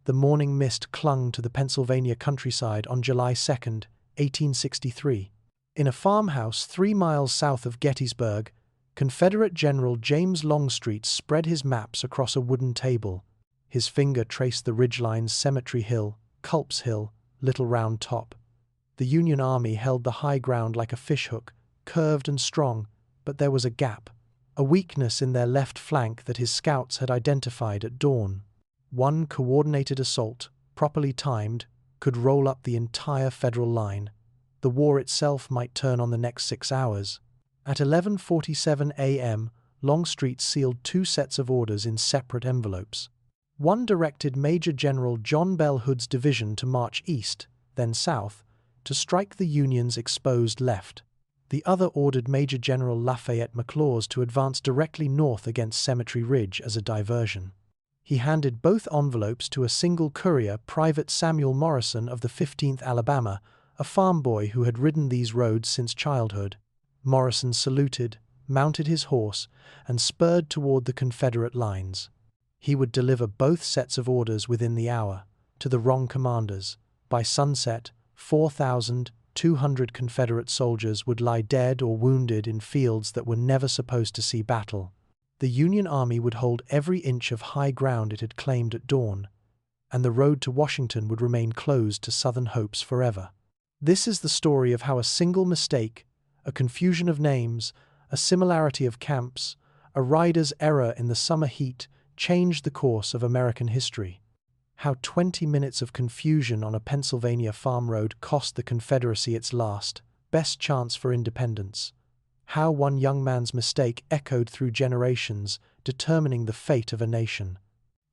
The morning mist clung to the Pennsylvania countryside on July 2, 1863. In a farmhouse 3 miles south of Gettysburg, Confederate General James Longstreet spread his maps across a wooden table. His finger traced the ridgelines Cemetery Hill, Culp's Hill, Little Round Top. The Union Army held the high ground like a fishhook, curved and strong, but there was a gap, a weakness in their left flank that his scouts had identified at dawn. One coordinated assault, properly timed, could roll up the entire Federal line. The war itself might turn on the next 6 hours. At 11:47 a.m., Longstreet sealed 2 sets of orders in separate envelopes. One directed Major General John Bell Hood's division to march east, then south, to strike the Union's exposed left. The other ordered Major General Lafayette McLaws to advance directly north against Cemetery Ridge as a diversion. He handed both envelopes to a single courier, Private Samuel Morrison of the 15th Alabama, a farm boy who had ridden these roads since childhood. Morrison saluted, mounted his horse, and spurred toward the Confederate lines. He would deliver both sets of orders within the hour, to the wrong commanders. By sunset, 4,200 Confederate soldiers would lie dead or wounded in fields that were never supposed to see battle. The Union Army would hold every inch of high ground it had claimed at dawn, and the road to Washington would remain closed to Southern hopes forever. This is the story of how a single mistake, a confusion of names, a similarity of camps, a rider's error in the summer heat changed the course of American history. How 20 minutes of confusion on a Pennsylvania farm road cost the Confederacy its last, best chance for independence. How one young man's mistake echoed through generations, determining the fate of a nation.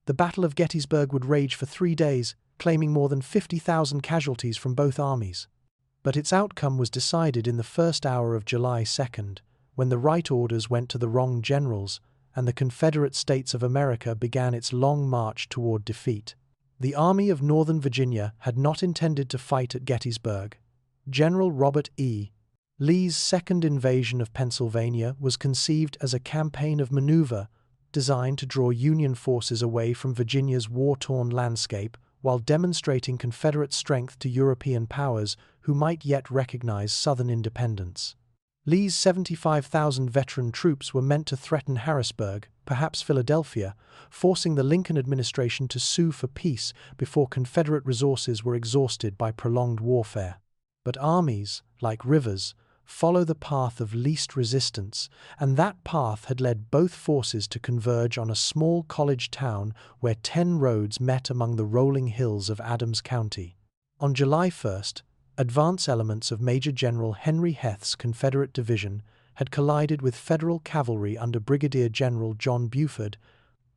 The Battle of Gettysburg would rage for 3 days, claiming more than 50,000 casualties from both armies. But its outcome was decided in the first hour of July 2nd, when the right orders went to the wrong generals, and the Confederate States of America began its long march toward defeat. The Army of Northern Virginia had not intended to fight at Gettysburg. General Robert E. Lee's second invasion of Pennsylvania was conceived as a campaign of maneuver designed to draw Union forces away from Virginia's war-torn landscape while demonstrating Confederate strength to European powers who might yet recognize Southern independence. Lee's 75,000 veteran troops were meant to threaten Harrisburg, perhaps Philadelphia, forcing the Lincoln administration to sue for peace before Confederate resources were exhausted by prolonged warfare. But armies, like rivers, follow the path of least resistance, and that path had led both forces to converge on a small college town where 10 roads met among the rolling hills of Adams County. On July 1st, advance elements of Major General Henry Heth's Confederate division had collided with Federal cavalry under Brigadier General John Buford,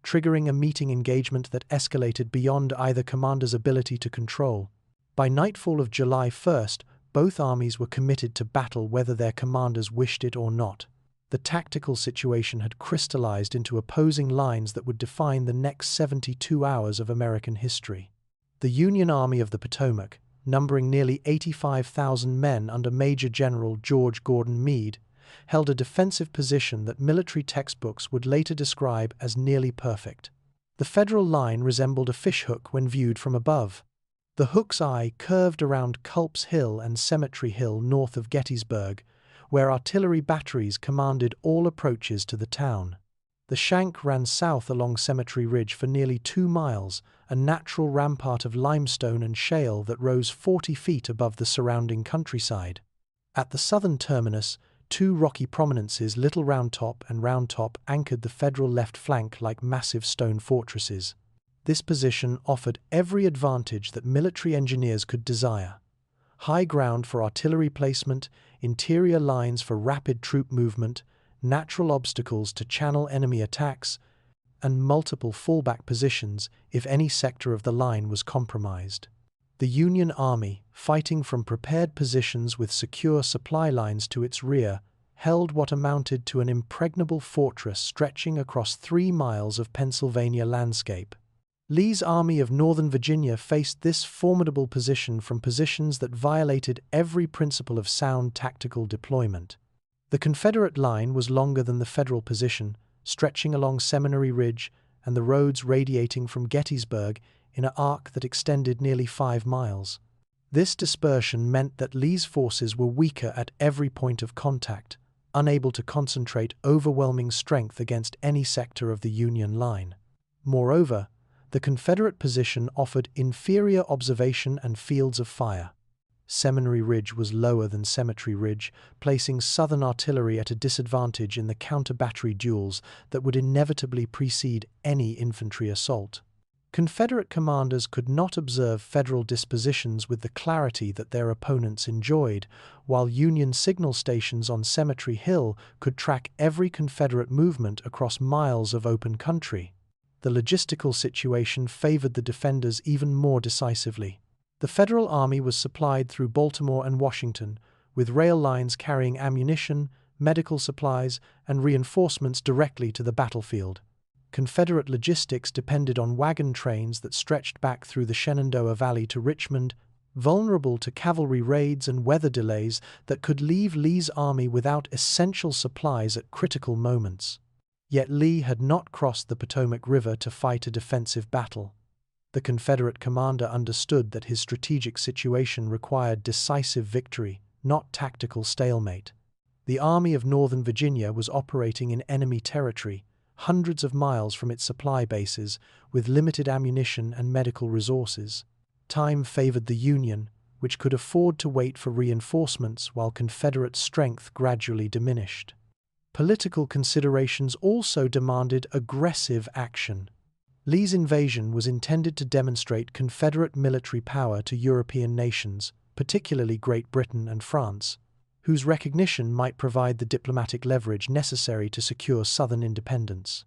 triggering a meeting engagement that escalated beyond either commander's ability to control. By nightfall of July 1st, both armies were committed to battle whether their commanders wished it or not. The tactical situation had crystallized into opposing lines that would define the next 72 hours of American history. The Union Army of the Potomac, numbering nearly 85,000 men under Major General George Gordon Meade, held a defensive position that military textbooks would later describe as nearly perfect. The Federal line resembled a fishhook when viewed from above. The hook's eye curved around Culp's Hill and Cemetery Hill north of Gettysburg, where artillery batteries commanded all approaches to the town. The shank ran south along Cemetery Ridge for nearly 2 miles, a natural rampart of limestone and shale that rose 40 feet above the surrounding countryside. At the southern terminus, 2 rocky prominences, Little Round Top and Round Top, anchored the Federal left flank like massive stone fortresses. This position offered every advantage that military engineers could desire: high ground for artillery placement, interior lines for rapid troop movement, natural obstacles to channel enemy attacks, and multiple fallback positions if any sector of the line was compromised. The Union Army, fighting from prepared positions with secure supply lines to its rear, held what amounted to an impregnable fortress stretching across 3 miles of Pennsylvania landscape. Lee's Army of Northern Virginia faced this formidable position from positions that violated every principle of sound tactical deployment. The Confederate line was longer than the Federal position, stretching along Seminary Ridge and the roads radiating from Gettysburg in an arc that extended nearly 5 miles. This dispersion meant that Lee's forces were weaker at every point of contact, unable to concentrate overwhelming strength against any sector of the Union line. Moreover, the Confederate position offered inferior observation and fields of fire. Seminary Ridge was lower than Cemetery Ridge, placing Southern artillery at a disadvantage in the counter-battery duels that would inevitably precede any infantry assault. Confederate commanders could not observe Federal dispositions with the clarity that their opponents enjoyed, while Union signal stations on Cemetery Hill could track every Confederate movement across miles of open country. The logistical situation favored the defenders even more decisively. The Federal Army was supplied through Baltimore and Washington, with rail lines carrying ammunition, medical supplies, and reinforcements directly to the battlefield. Confederate logistics depended on wagon trains that stretched back through the Shenandoah Valley to Richmond, vulnerable to cavalry raids and weather delays that could leave Lee's army without essential supplies at critical moments. Yet Lee had not crossed the Potomac River to fight a defensive battle. The Confederate commander understood that his strategic situation required decisive victory, not tactical stalemate. The Army of Northern Virginia was operating in enemy territory, hundreds of miles from its supply bases, with limited ammunition and medical resources. Time favored the Union, which could afford to wait for reinforcements while Confederate strength gradually diminished. Political considerations also demanded aggressive action. Lee's invasion was intended to demonstrate Confederate military power to European nations, particularly Great Britain and France, whose recognition might provide the diplomatic leverage necessary to secure Southern independence.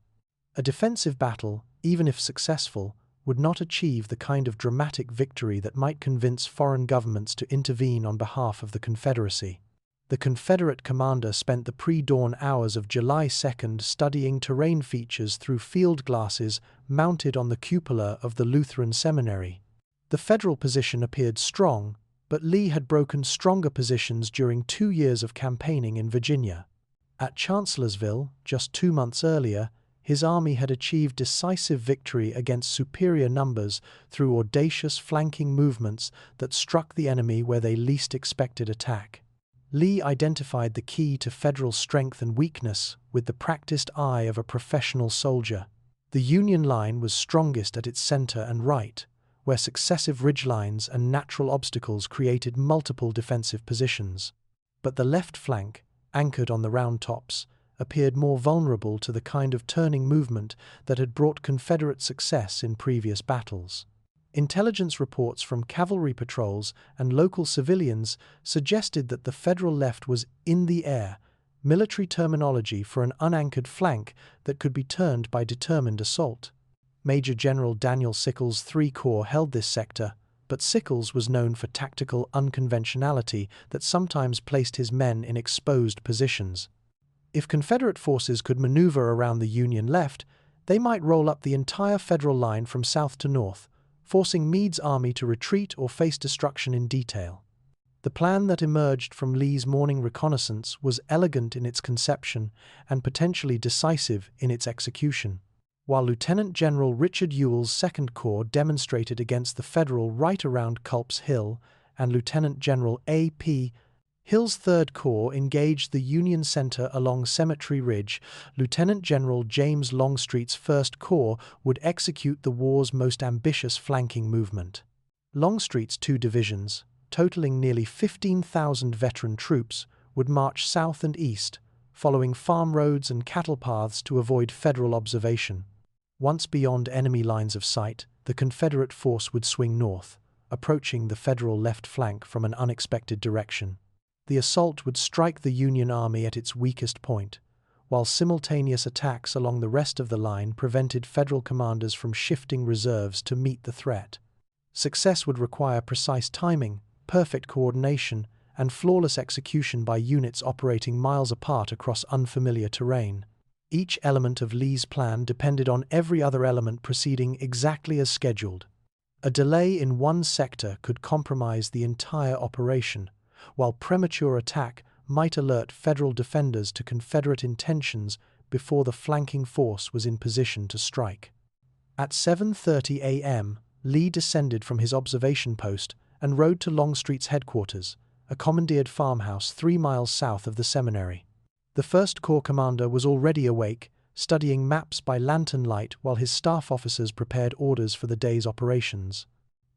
A defensive battle, even if successful, would not achieve the kind of dramatic victory that might convince foreign governments to intervene on behalf of the Confederacy. The Confederate commander spent the pre-dawn hours of July 2nd studying terrain features through field glasses mounted on the cupola of the Lutheran Seminary. The Federal position appeared strong, but Lee had broken stronger positions during 2 years of campaigning in Virginia. At Chancellorsville, just 2 months earlier, his army had achieved decisive victory against superior numbers through audacious flanking movements that struck the enemy where they least expected attack. Lee identified the key to Federal strength and weakness with the practiced eye of a professional soldier. The Union line was strongest at its center and right, where successive ridgelines and natural obstacles created multiple defensive positions. But the left flank, anchored on the Round Tops, appeared more vulnerable to the kind of turning movement that had brought Confederate success in previous battles. Intelligence reports from cavalry patrols and local civilians suggested that the Federal left was in the air, military terminology for an unanchored flank that could be turned by determined assault. Major General Daniel Sickles' 3 Corps held this sector, but Sickles was known for tactical unconventionality that sometimes placed his men in exposed positions. If Confederate forces could maneuver around the Union left, they might roll up the entire Federal line from south to north, forcing Meade's army to retreat or face destruction in detail. The plan that emerged from Lee's morning reconnaissance was elegant in its conception and potentially decisive in its execution. While Lieutenant General Richard Ewell's 2nd Corps demonstrated against the Federal right around Culp's Hill, and Lieutenant General A.P. Hill's 3rd Corps engaged the Union center along Cemetery Ridge, Lieutenant General James Longstreet's 1st Corps would execute the war's most ambitious flanking movement. Longstreet's 2 divisions, totaling nearly 15,000 veteran troops, would march south and east, following farm roads and cattle paths to avoid Federal observation. Once beyond enemy lines of sight, the Confederate force would swing north, approaching the Federal left flank from an unexpected direction. The assault would strike the Union Army at its weakest point, while simultaneous attacks along the rest of the line prevented Federal commanders from shifting reserves to meet the threat. Success would require precise timing, perfect coordination, and flawless execution by units operating miles apart across unfamiliar terrain. Each element of Lee's plan depended on every other element proceeding exactly as scheduled. A delay in one sector could compromise the entire operation, while premature attack might alert Federal defenders to Confederate intentions before the flanking force was in position to strike. At 7:30 a.m., Lee descended from his observation post and rode to Longstreet's headquarters, a commandeered farmhouse 3 miles south of the seminary. The First Corps commander was already awake, studying maps by lantern light while his staff officers prepared orders for the day's operations.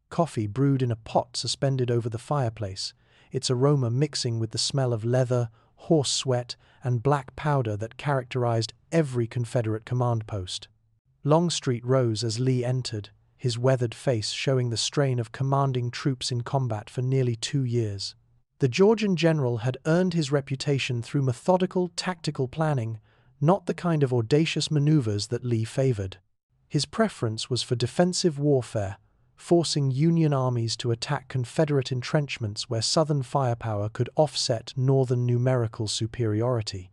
Coffee brewed in a pot suspended over the fireplace, its aroma mixing with the smell of leather, horse sweat, and black powder that characterized every Confederate command post. Longstreet rose as Lee entered, his weathered face showing the strain of commanding troops in combat for nearly 2 years. The Georgian general had earned his reputation through methodical, tactical planning, not the kind of audacious maneuvers that Lee favored. His preference was for defensive warfare, forcing Union armies to attack Confederate entrenchments where Southern firepower could offset Northern numerical superiority.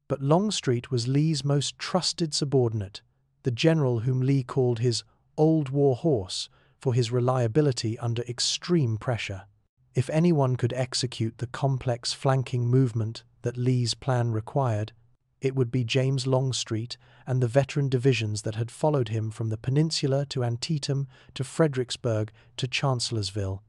But Longstreet was Lee's most trusted subordinate, the general whom Lee called his old war horse for his reliability under extreme pressure. If anyone could execute the complex flanking movement that Lee's plan required, it would be James Longstreet and the veteran divisions that had followed him from the Peninsula to Antietam to Fredericksburg to Chancellorsville.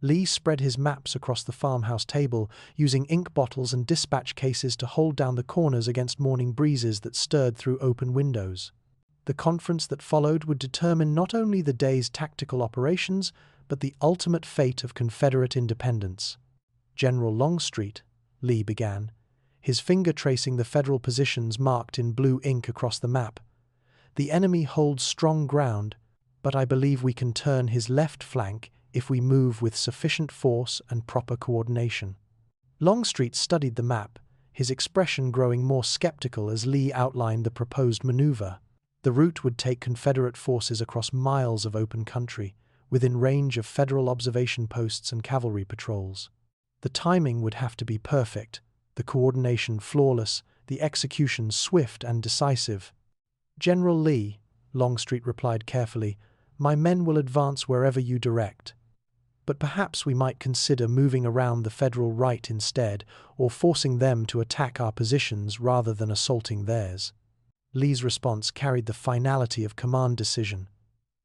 Lee spread his maps across the farmhouse table, using ink bottles and dispatch cases to hold down the corners against morning breezes that stirred through open windows. The conference that followed would determine not only the day's tactical operations, but the ultimate fate of Confederate independence. "General Longstreet," Lee began, his finger tracing the Federal positions marked in blue ink across the map. "The enemy holds strong ground, but I believe we can turn his left flank if we move with sufficient force and proper coordination." Longstreet studied the map, his expression growing more skeptical as Lee outlined the proposed maneuver. The route would take Confederate forces across miles of open country, within range of Federal observation posts and cavalry patrols. The timing would have to be perfect, the coordination flawless, the execution swift and decisive. "General Lee," Longstreet replied carefully, "my men will advance wherever you direct. But perhaps we might consider moving around the Federal right instead, or forcing them to attack our positions rather than assaulting theirs." Lee's response carried the finality of command decision.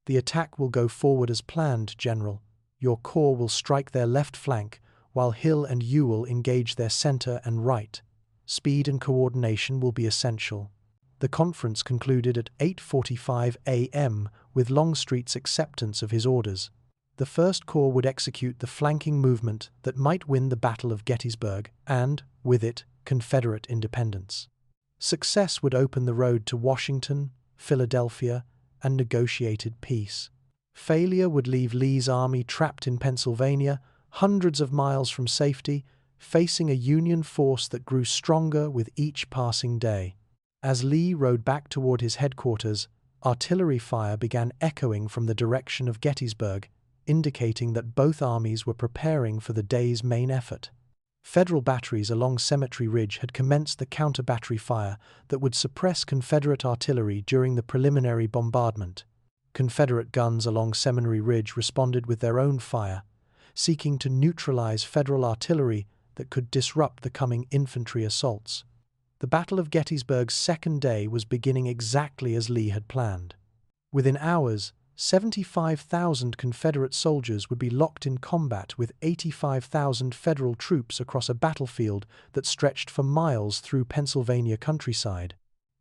"The attack will go forward as planned, General. Your corps will strike their left flank, while Hill and Ewell engage their center and right. Speed and coordination will be essential." The conference concluded at 8:45 a.m. with Longstreet's acceptance of his orders. The First Corps would execute the flanking movement that might win the Battle of Gettysburg and, with it, Confederate independence. Success would open the road to Washington, Philadelphia, and negotiated peace. Failure would leave Lee's army trapped in Pennsylvania, hundreds of miles from safety, facing a Union force that grew stronger with each passing day. As Lee rode back toward his headquarters, artillery fire began echoing from the direction of Gettysburg, indicating that both armies were preparing for the day's main effort. Federal batteries along Cemetery Ridge had commenced the counter-battery fire that would suppress Confederate artillery during the preliminary bombardment. Confederate guns along Seminary Ridge responded with their own fire, seeking to neutralize Federal artillery that could disrupt the coming infantry assaults. The Battle of Gettysburg's second day was beginning exactly as Lee had planned. Within hours, 75,000 Confederate soldiers would be locked in combat with 85,000 Federal troops across a battlefield that stretched for miles through Pennsylvania countryside.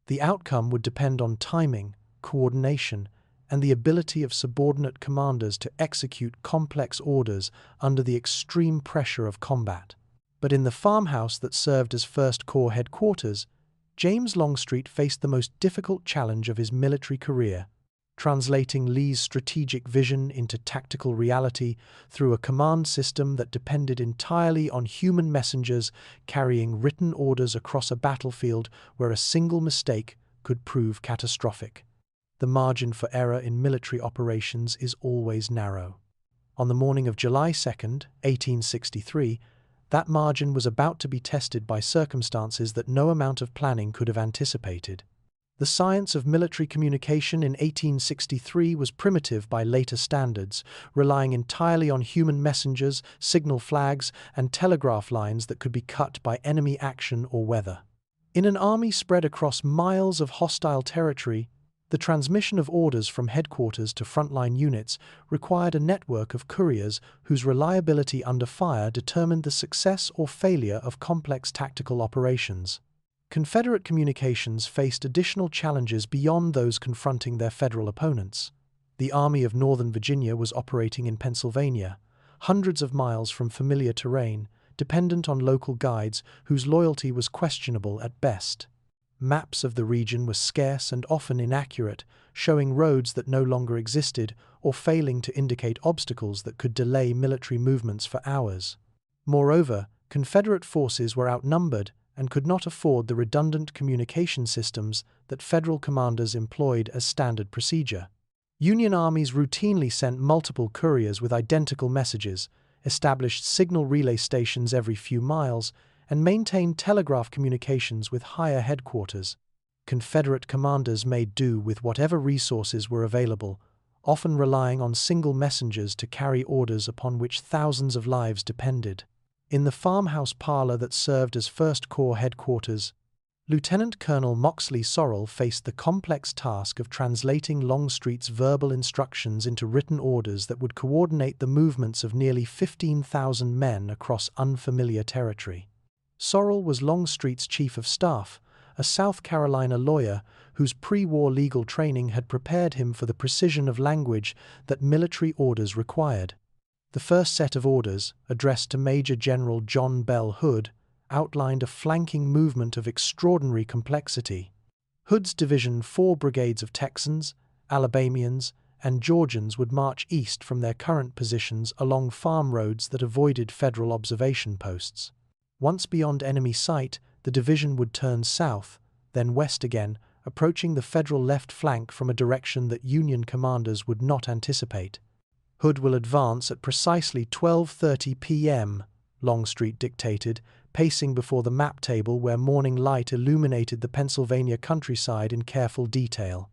The outcome would depend on timing, coordination, and the ability of subordinate commanders to execute complex orders under the extreme pressure of combat. But in the farmhouse that served as First Corps headquarters, James Longstreet faced the most difficult challenge of his military career, translating Lee's strategic vision into tactical reality through a command system that depended entirely on human messengers carrying written orders across a battlefield where a single mistake could prove catastrophic. The margin for error in military operations is always narrow. On the morning of July 2, 1863, that margin was about to be tested by circumstances that no amount of planning could have anticipated. The science of military communication in 1863 was primitive by later standards, relying entirely on human messengers, signal flags, and telegraph lines that could be cut by enemy action or weather. In an army spread across miles of hostile territory, The transmission of orders from headquarters to frontline units required a network of couriers whose reliability under fire determined the success or failure of complex tactical operations. Confederate communications faced additional challenges beyond those confronting their federal opponents. The Army of Northern Virginia was operating in Pennsylvania, hundreds of miles from familiar terrain, dependent on local guides whose loyalty was questionable at best. Maps of the region were scarce and often inaccurate, showing roads that no longer existed or failing to indicate obstacles that could delay military movements for hours. Moreover, Confederate forces were outnumbered and could not afford the redundant communication systems that Federal commanders employed as standard procedure. Union armies routinely sent multiple couriers with identical messages, established signal relay stations every few miles, and maintained telegraph communications with higher headquarters. Confederate commanders made do with whatever resources were available, often relying on single messengers to carry orders upon which thousands of lives depended. In the farmhouse parlor that served as 1st Corps headquarters, Lieutenant Colonel Moxley Sorrell faced the complex task of translating Longstreet's verbal instructions into written orders that would coordinate the movements of nearly 15,000 men across unfamiliar territory. Sorrell was Longstreet's chief of staff, a South Carolina lawyer whose pre-war legal training had prepared him for the precision of language that military orders required. The first set of orders, addressed to Major General John Bell Hood, outlined a flanking movement of extraordinary complexity. Hood's division, 4 brigades of Texans, Alabamians, and Georgians would march east from their current positions along farm roads that avoided Federal observation posts. Once beyond enemy sight, the division would turn south, then west again, approaching the Federal left flank from a direction that Union commanders would not anticipate. Hood will advance at precisely 12:30 p.m., Longstreet dictated, pacing before the map table where morning light illuminated the Pennsylvania countryside in careful detail.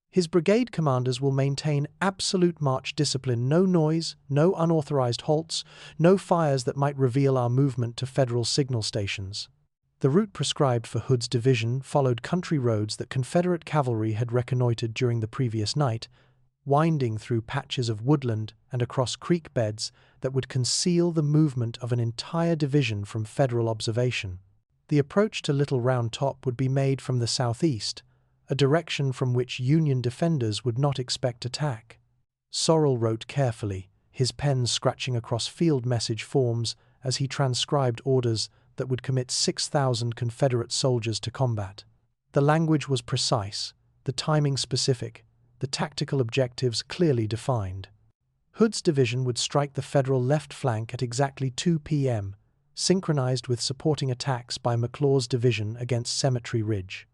His brigade commanders will maintain absolute march discipline: no noise, no unauthorized halts, no fires that might reveal our movement to Federal signal stations. The route prescribed for Hood's division followed country roads that Confederate cavalry had reconnoitered during the previous night, winding through patches of woodland and across creek beds that would conceal the movement of an entire division from Federal observation. The approach to Little Round Top would be made from the southeast, a direction from which Union defenders would not expect attack. Sorrell wrote carefully, his pen scratching across field message forms as he transcribed orders that would commit 6,000 Confederate soldiers to combat. The language was precise, the timing specific, the tactical objectives clearly defined. Hood's division would strike the Federal left flank at exactly 2 p.m., synchronized with supporting attacks by McLaws' division against Cemetery Ridge.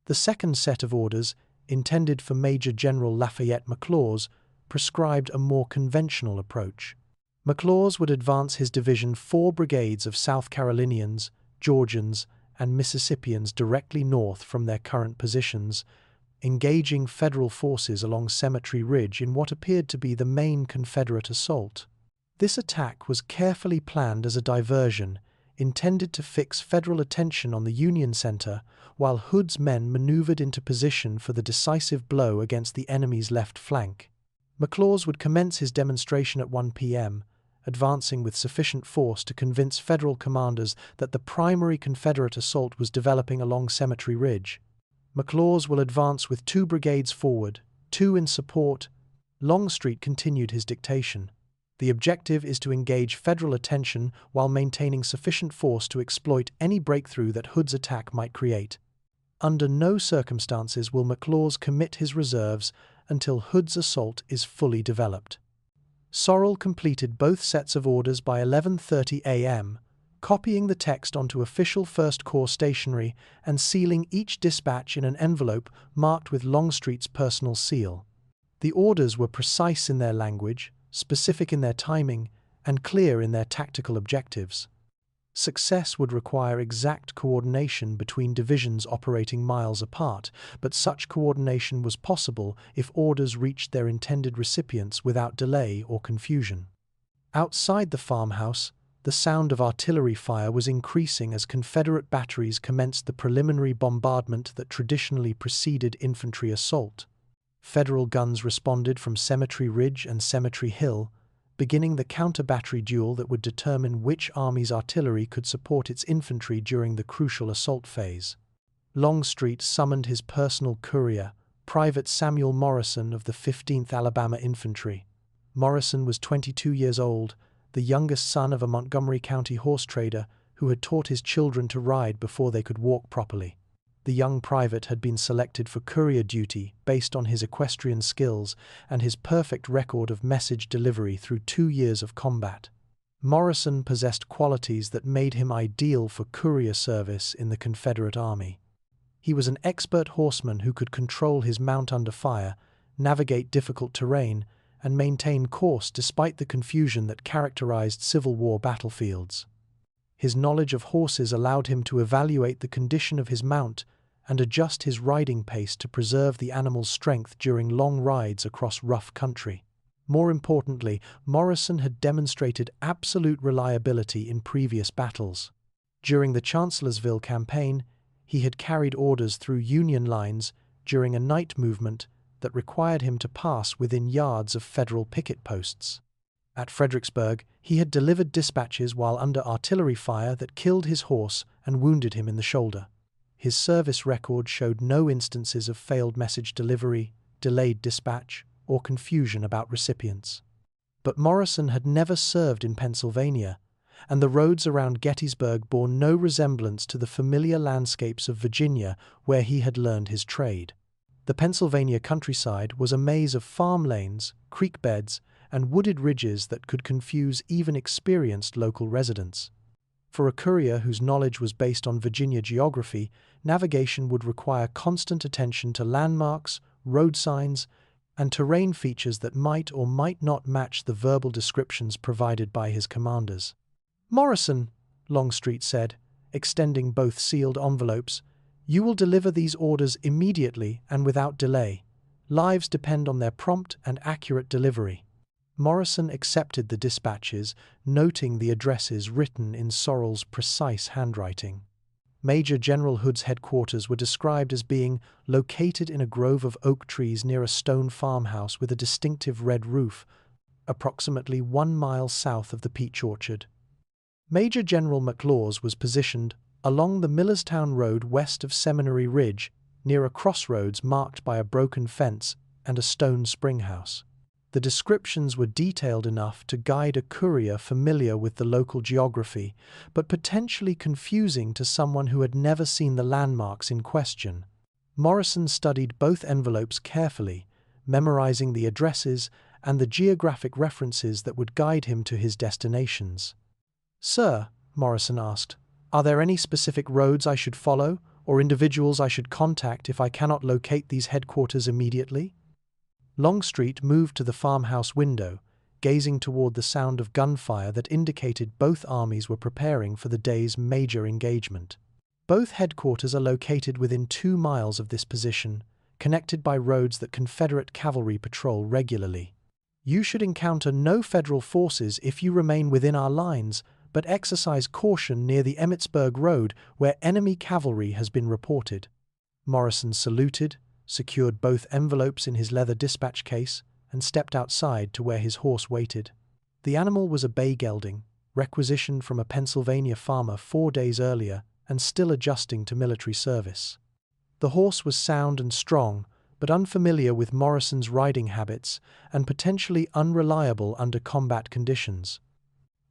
The second set of orders, intended for Major General Lafayette McLaws, prescribed a more conventional approach. McLaws would advance his division 4 brigades of South Carolinians, Georgians, and Mississippians directly north from their current positions, engaging Federal forces along Cemetery Ridge in what appeared to be the main Confederate assault. This attack was carefully planned as a diversion, intended to fix Federal attention on the Union center, while Hood's men maneuvered into position for the decisive blow against the enemy's left flank. McLaws would commence his demonstration at 1 p.m., advancing with sufficient force to convince Federal commanders that the primary Confederate assault was developing along Cemetery Ridge. McLaws will advance with 2 brigades forward, 2 in support. Longstreet continued his dictation. The objective is to engage Federal attention while maintaining sufficient force to exploit any breakthrough that Hood's attack might create. Under no circumstances will McLaws commit his reserves until Hood's assault is fully developed. Sorrell completed both sets of orders by 11:30 a.m., copying the text onto official 1st Corps stationery and sealing each dispatch in an envelope marked with Longstreet's personal seal. The orders were precise in their language, specific in their timing, and clear in their tactical objectives. Success would require exact coordination between divisions operating miles apart, but such coordination was possible if orders reached their intended recipients without delay or confusion. Outside the farmhouse, the sound of artillery fire was increasing as Confederate batteries commenced the preliminary bombardment that traditionally preceded infantry assault. Federal guns responded from Cemetery Ridge and Cemetery Hill, beginning the counter-battery duel that would determine which army's artillery could support its infantry during the crucial assault phase. Longstreet summoned his personal courier, Private Samuel Morrison of the 15th Alabama Infantry. Morrison was 22 years old, the youngest son of a Montgomery County horse trader who had taught his children to ride before they could walk properly. The young private had been selected for courier duty based on his equestrian skills and his perfect record of message delivery through 2 years of combat. Morrison possessed qualities that made him ideal for courier service in the Confederate Army. He was an expert horseman who could control his mount under fire, navigate difficult terrain, and maintain course despite the confusion that characterized Civil War battlefields. His knowledge of horses allowed him to evaluate the condition of his mount and adjust his riding pace to preserve the animal's strength during long rides across rough country. More importantly, Morrison had demonstrated absolute reliability in previous battles. During the Chancellorsville campaign, he had carried orders through Union lines during a night movement that required him to pass within yards of Federal picket posts. At Fredericksburg, he had delivered dispatches while under artillery fire that killed his horse and wounded him in the shoulder. His service record showed no instances of failed message delivery, delayed dispatch, or confusion about recipients. But Morrison had never served in Pennsylvania, and the roads around Gettysburg bore no resemblance to the familiar landscapes of Virginia where he had learned his trade. The Pennsylvania countryside was a maze of farm lanes, creek beds, and wooded ridges that could confuse even experienced local residents. For a courier whose knowledge was based on Virginia geography, navigation would require constant attention to landmarks, road signs, and terrain features that might or might not match the verbal descriptions provided by his commanders. "Morrison," Longstreet said, extending both sealed envelopes, "you will deliver these orders immediately and without delay. Lives depend on their prompt and accurate delivery." Morrison accepted the dispatches, noting the addresses written in Sorrell's precise handwriting. Major General Hood's headquarters were described as being located in a grove of oak trees near a stone farmhouse with a distinctive red roof, approximately 1 mile south of the peach orchard. Major General McLaws was positioned along the Millerstown Road west of Seminary Ridge, near a crossroads marked by a broken fence and a stone springhouse. The descriptions were detailed enough to guide a courier familiar with the local geography, but potentially confusing to someone who had never seen the landmarks in question. Morrison studied both envelopes carefully, memorizing the addresses and the geographic references that would guide him to his destinations. "Sir," Morrison asked, "are there any specific roads I should follow, or individuals I should contact if I cannot locate these headquarters immediately?" Longstreet moved to the farmhouse window, gazing toward the sound of gunfire that indicated both armies were preparing for the day's major engagement. Both headquarters are located within 2 miles of this position, connected by roads that Confederate cavalry patrol regularly. You should encounter no Federal forces if you remain within our lines, but exercise caution near the Emmitsburg Road where enemy cavalry has been reported. Morrison saluted, secured both envelopes in his leather dispatch case, and stepped outside to where his horse waited. The animal was a bay gelding, requisitioned from a Pennsylvania farmer 4 days earlier and still adjusting to military service. The horse was sound and strong, but unfamiliar with Morrison's riding habits and potentially unreliable under combat conditions.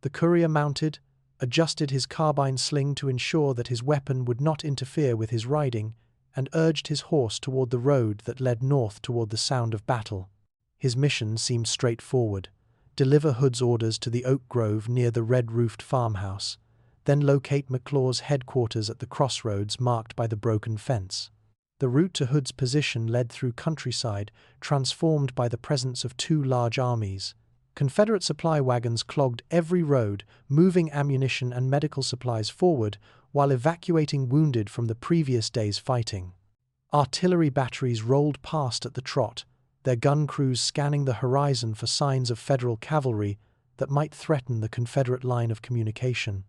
The courier mounted, adjusted his carbine sling to ensure that his weapon would not interfere with his riding, and urged his horse toward the road that led north toward the sound of battle. His mission seemed straightforward: deliver Hood's orders to the oak grove near the red-roofed farmhouse, then locate McLaw's headquarters at the crossroads marked by the broken fence. The route to Hood's position led through countryside, transformed by the presence of 2 large armies. Confederate supply wagons clogged every road, moving ammunition and medical supplies forward while evacuating wounded from the previous day's fighting. Artillery batteries rolled past at the trot, their gun crews scanning the horizon for signs of Federal cavalry that might threaten the Confederate line of communication.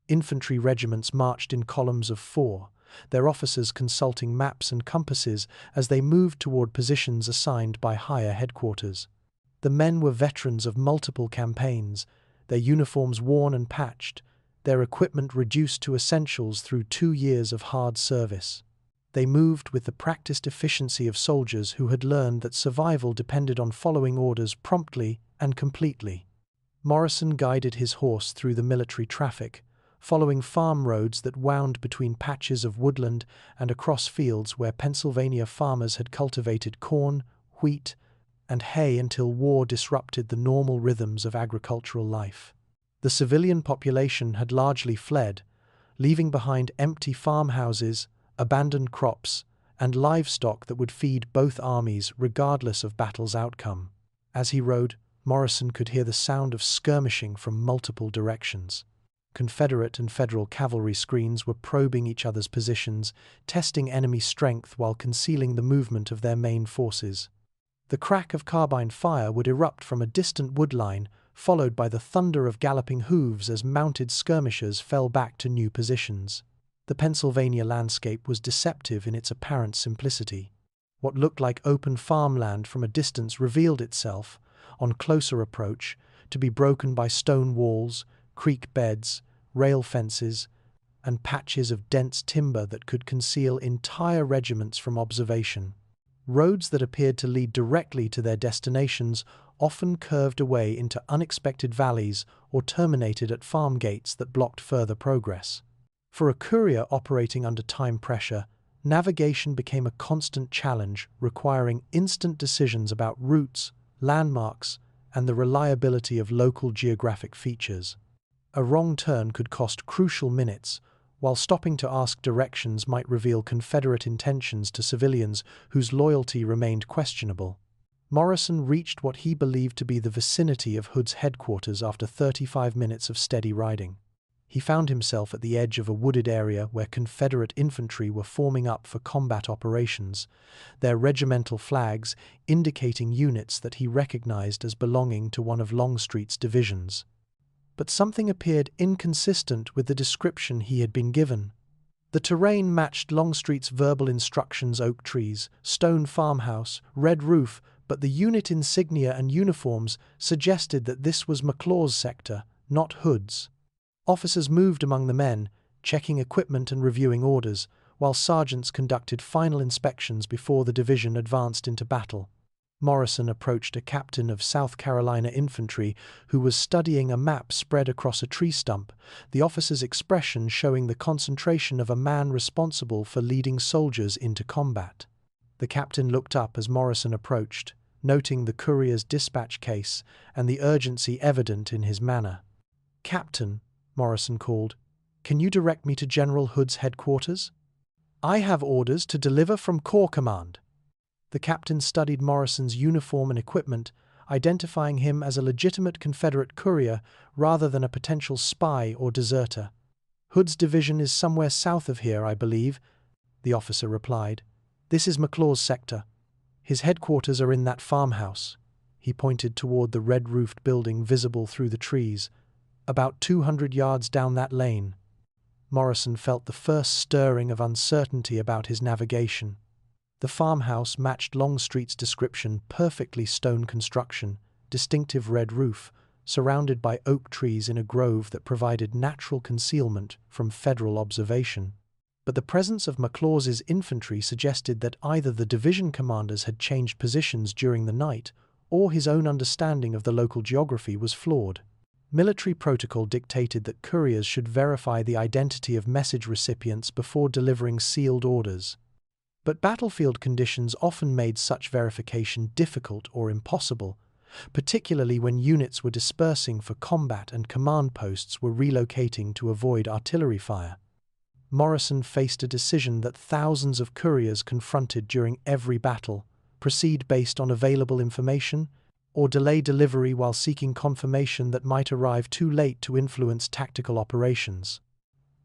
Infantry regiments marched in columns of 4, their officers consulting maps and compasses as they moved toward positions assigned by higher headquarters. The men were veterans of multiple campaigns, their uniforms worn and patched, their equipment reduced to essentials through 2 years of hard service. They moved with the practiced efficiency of soldiers who had learned that survival depended on following orders promptly and completely. Morrison guided his horse through the military traffic, following farm roads that wound between patches of woodland and across fields where Pennsylvania farmers had cultivated corn, wheat, and hay until war disrupted the normal rhythms of agricultural life. The civilian population had largely fled, leaving behind empty farmhouses, abandoned crops, and livestock that would feed both armies regardless of battle's outcome. As he rode, Morrison could hear the sound of skirmishing from multiple directions. Confederate and Federal cavalry screens were probing each other's positions, testing enemy strength while concealing the movement of their main forces. The crack of carbine fire would erupt from a distant wood line, followed by the thunder of galloping hooves as mounted skirmishers fell back to new positions. The Pennsylvania landscape was deceptive in its apparent simplicity. What looked like open farmland from a distance revealed itself, on closer approach, to be broken by stone walls, creek beds, rail fences, and patches of dense timber that could conceal entire regiments from observation. Roads that appeared to lead directly to their destinations often curved away into unexpected valleys or terminated at farm gates that blocked further progress. For a courier operating under time pressure, navigation became a constant challenge, requiring instant decisions about routes, landmarks, and the reliability of local geographic features. A wrong turn could cost crucial minutes, while stopping to ask directions might reveal Confederate intentions to civilians whose loyalty remained questionable. Morrison reached what he believed to be the vicinity of Hood's headquarters after 35 minutes of steady riding. He found himself at the edge of a wooded area where Confederate infantry were forming up for combat operations, their regimental flags indicating units that he recognized as belonging to one of Longstreet's divisions. But something appeared inconsistent with the description he had been given. The terrain matched Longstreet's verbal instructions: oak trees, stone farmhouse, red roof, but the unit insignia and uniforms suggested that this was McLaws' sector, not Hood's. Officers moved among the men, checking equipment and reviewing orders, while sergeants conducted final inspections before the division advanced into battle. Morrison approached a captain of South Carolina infantry who was studying a map spread across a tree stump, the officer's expression showing the concentration of a man responsible for leading soldiers into combat. The captain looked up as Morrison approached, noting the courier's dispatch case and the urgency evident in his manner. "Captain," Morrison called, "can you direct me to General Hood's headquarters? I have orders to deliver from Corps Command." The captain studied Morrison's uniform and equipment, identifying him as a legitimate Confederate courier rather than a potential spy or deserter. "Hood's division is somewhere south of here, I believe," the officer replied. "This is McLaws' sector. His headquarters are in that farmhouse." He pointed toward the red-roofed building visible through the trees, about 200 yards down that lane. Morrison felt the first stirring of uncertainty about his navigation. The farmhouse matched Longstreet's description: perfectly stone construction, distinctive red roof, surrounded by oak trees in a grove that provided natural concealment from Federal observation. But the presence of McLaws' infantry suggested that either the division commanders had changed positions during the night, or his own understanding of the local geography was flawed. Military protocol dictated that couriers should verify the identity of message recipients before delivering sealed orders. But battlefield conditions often made such verification difficult or impossible, particularly when units were dispersing for combat and command posts were relocating to avoid artillery fire. Morrison faced a decision that thousands of couriers confronted during every battle: proceed based on available information, or delay delivery while seeking confirmation that might arrive too late to influence tactical operations.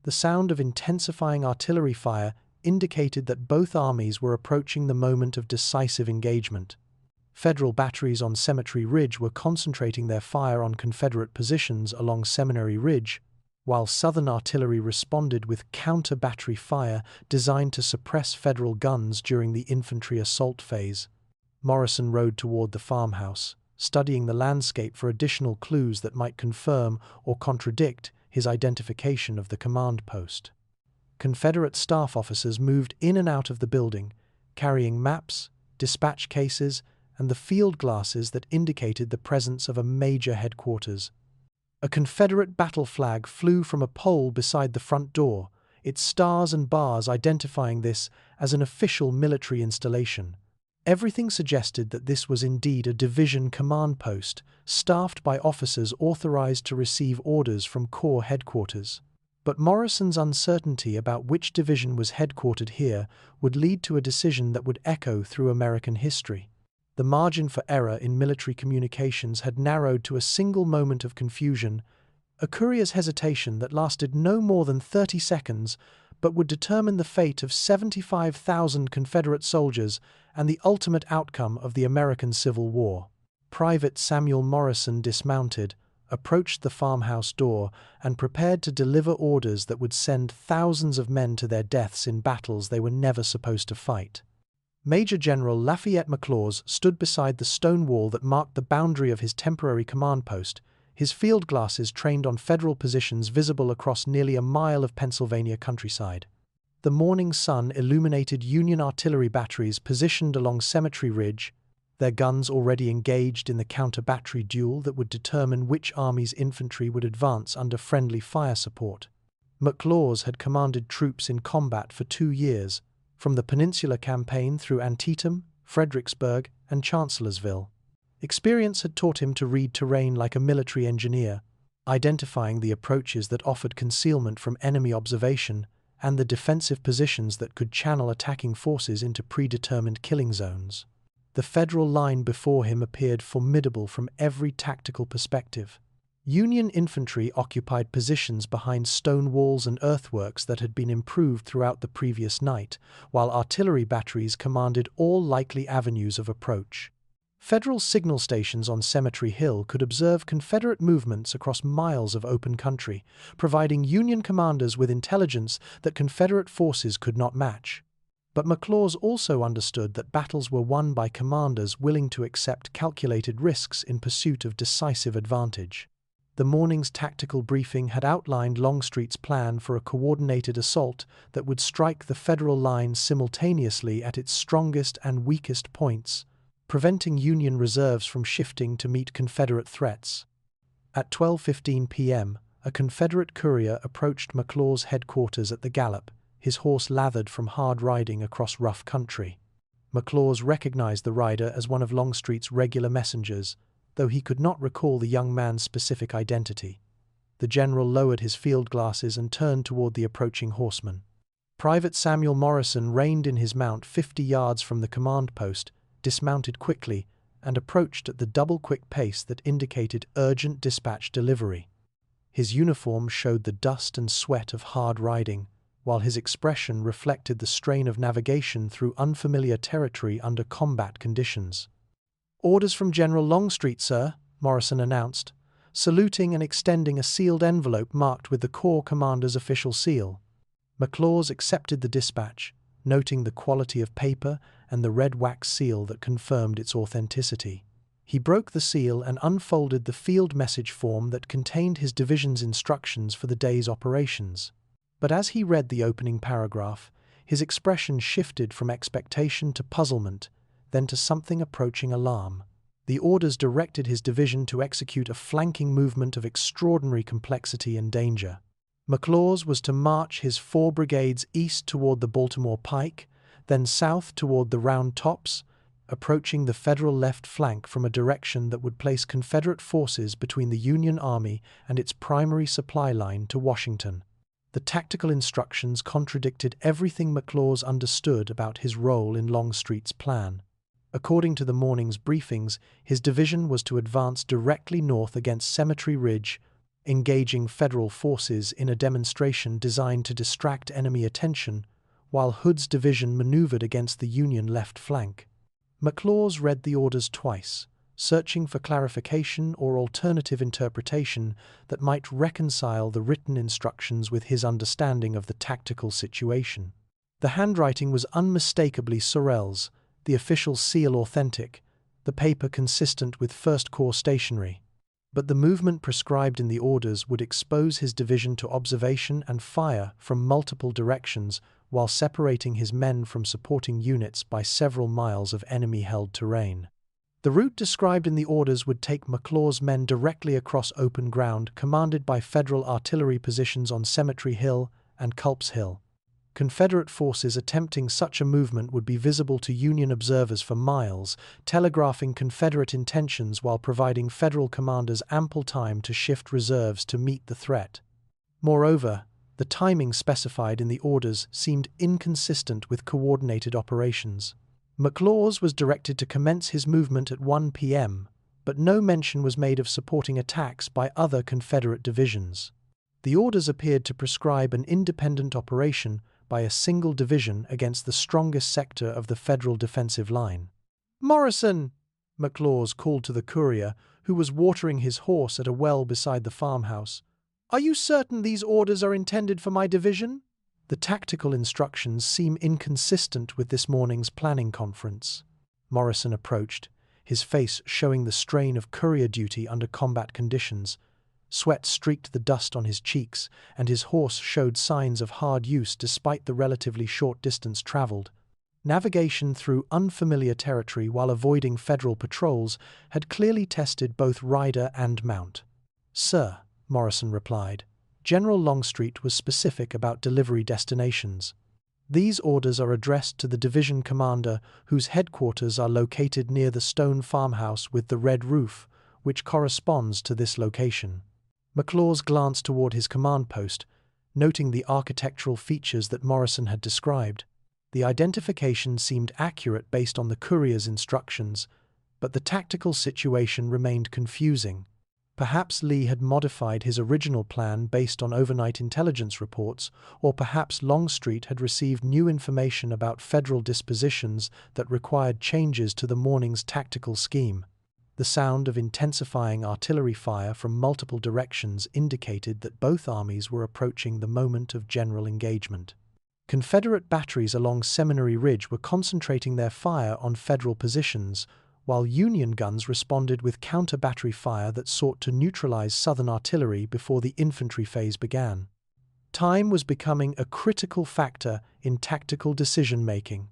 The sound of intensifying artillery fire indicated that both armies were approaching the moment of decisive engagement. Federal batteries on Cemetery Ridge were concentrating their fire on Confederate positions along Seminary Ridge, while Southern artillery responded with counter-battery fire designed to suppress Federal guns during the infantry assault phase. Morrison rode toward the farmhouse, studying the landscape for additional clues that might confirm or contradict his identification of the command post. Confederate staff officers moved in and out of the building, carrying maps, dispatch cases, and the field glasses that indicated the presence of a major headquarters. A Confederate battle flag flew from a pole beside the front door, its stars and bars identifying this as an official military installation. Everything suggested that this was indeed a division command post, staffed by officers authorized to receive orders from Corps headquarters. But Morrison's uncertainty about which division was headquartered here would lead to a decision that would echo through American history. The margin for error in military communications had narrowed to a single moment of confusion, a courier's hesitation that lasted no more than 30 seconds, but would determine the fate of 75,000 Confederate soldiers and the ultimate outcome of the American Civil War. Private Samuel Morrison dismounted, approached the farmhouse door, and prepared to deliver orders that would send thousands of men to their deaths in battles they were never supposed to fight. Major General Lafayette McLaws stood beside the stone wall that marked the boundary of his temporary command post, his field glasses trained on Federal positions visible across nearly a mile of Pennsylvania countryside. The morning sun illuminated Union artillery batteries positioned along Cemetery Ridge, their guns already engaged in the counter-battery duel that would determine which army's infantry would advance under friendly fire support. McLaws had commanded troops in combat for 2 years, from the Peninsula Campaign through Antietam, Fredericksburg, and Chancellorsville. Experience had taught him to read terrain like a military engineer, identifying the approaches that offered concealment from enemy observation and the defensive positions that could channel attacking forces into predetermined killing zones. The Federal line before him appeared formidable from every tactical perspective. Union infantry occupied positions behind stone walls and earthworks that had been improved throughout the previous night, while artillery batteries commanded all likely avenues of approach. Federal signal stations on Cemetery Hill could observe Confederate movements across miles of open country, providing Union commanders with intelligence that Confederate forces could not match. But McLaws also understood that battles were won by commanders willing to accept calculated risks in pursuit of decisive advantage. The morning's tactical briefing had outlined Longstreet's plan for a coordinated assault that would strike the Federal line simultaneously at its strongest and weakest points, preventing Union reserves from shifting to meet Confederate threats. At 12:15 p.m., a Confederate courier approached McLaws' headquarters at the gallop, his horse lathered from hard riding across rough country. McLaws recognized the rider as one of Longstreet's regular messengers, though he could not recall the young man's specific identity. The general lowered his field glasses and turned toward the approaching horseman. Private Samuel Morrison reined in his mount 50 yards from the command post, dismounted quickly, and approached at the double-quick pace that indicated urgent dispatch delivery. His uniform showed the dust and sweat of hard riding, while his expression reflected the strain of navigation through unfamiliar territory under combat conditions. "Orders from General Longstreet, sir," Morrison announced, saluting and extending a sealed envelope marked with the Corps commander's official seal. McLaws accepted the dispatch, noting the quality of paper and the red wax seal that confirmed its authenticity. He broke the seal and unfolded the field message form that contained his division's instructions for the day's operations. But as he read the opening paragraph, his expression shifted from expectation to puzzlement, then to something approaching alarm. The orders directed his division to execute a flanking movement of extraordinary complexity and danger. McLaws was to march his 4 brigades east toward the Baltimore Pike, then south toward the Round Tops, approaching the Federal left flank from a direction that would place Confederate forces between the Union Army and its primary supply line to Washington. The tactical instructions contradicted everything McLaws understood about his role in Longstreet's plan. According to the morning's briefings, his division was to advance directly north against Cemetery Ridge, engaging Federal forces in a demonstration designed to distract enemy attention, while Hood's division maneuvered against the Union left flank. McLaws read the orders twice, searching for clarification or alternative interpretation that might reconcile the written instructions with his understanding of the tactical situation. The handwriting was unmistakably Sorel's, the official seal authentic, the paper consistent with First Corps stationery. But the movement prescribed in the orders would expose his division to observation and fire from multiple directions while separating his men from supporting units by several miles of enemy-held terrain. The route described in the orders would take McLaws' men directly across open ground commanded by Federal artillery positions on Cemetery Hill and Culp's Hill. Confederate forces attempting such a movement would be visible to Union observers for miles, telegraphing Confederate intentions while providing Federal commanders ample time to shift reserves to meet the threat. Moreover, the timing specified in the orders seemed inconsistent with coordinated operations. McLaws was directed to commence his movement at 1 p.m., but no mention was made of supporting attacks by other Confederate divisions. The orders appeared to prescribe an independent operation by a single division against the strongest sector of the Federal defensive line. "Morrison!" McLaws called to the courier, who was watering his horse at a well beside the farmhouse. "Are you certain these orders are intended for my division?" The tactical instructions seem inconsistent with this morning's planning conference. Morrison approached, his face showing the strain of courier duty under combat conditions. Sweat streaked the dust on his cheeks, and his horse showed signs of hard use despite the relatively short distance traveled. Navigation through unfamiliar territory while avoiding Federal patrols had clearly tested both rider and mount. "Sir," Morrison replied, "General Longstreet was specific about delivery destinations. These orders are addressed to the division commander, whose headquarters are located near the stone farmhouse with the red roof, which corresponds to this location." McLaws glanced toward his command post, noting the architectural features that Morrison had described. The identification seemed accurate based on the courier's instructions, but the tactical situation remained confusing. Perhaps Lee had modified his original plan based on overnight intelligence reports, or perhaps Longstreet had received new information about Federal dispositions that required changes to the morning's tactical scheme. The sound of intensifying artillery fire from multiple directions indicated that both armies were approaching the moment of general engagement. Confederate batteries along Seminary Ridge were concentrating their fire on Federal positions, while Union guns responded with counter-battery fire that sought to neutralize Southern artillery before the infantry phase began. Time was becoming a critical factor in tactical decision-making.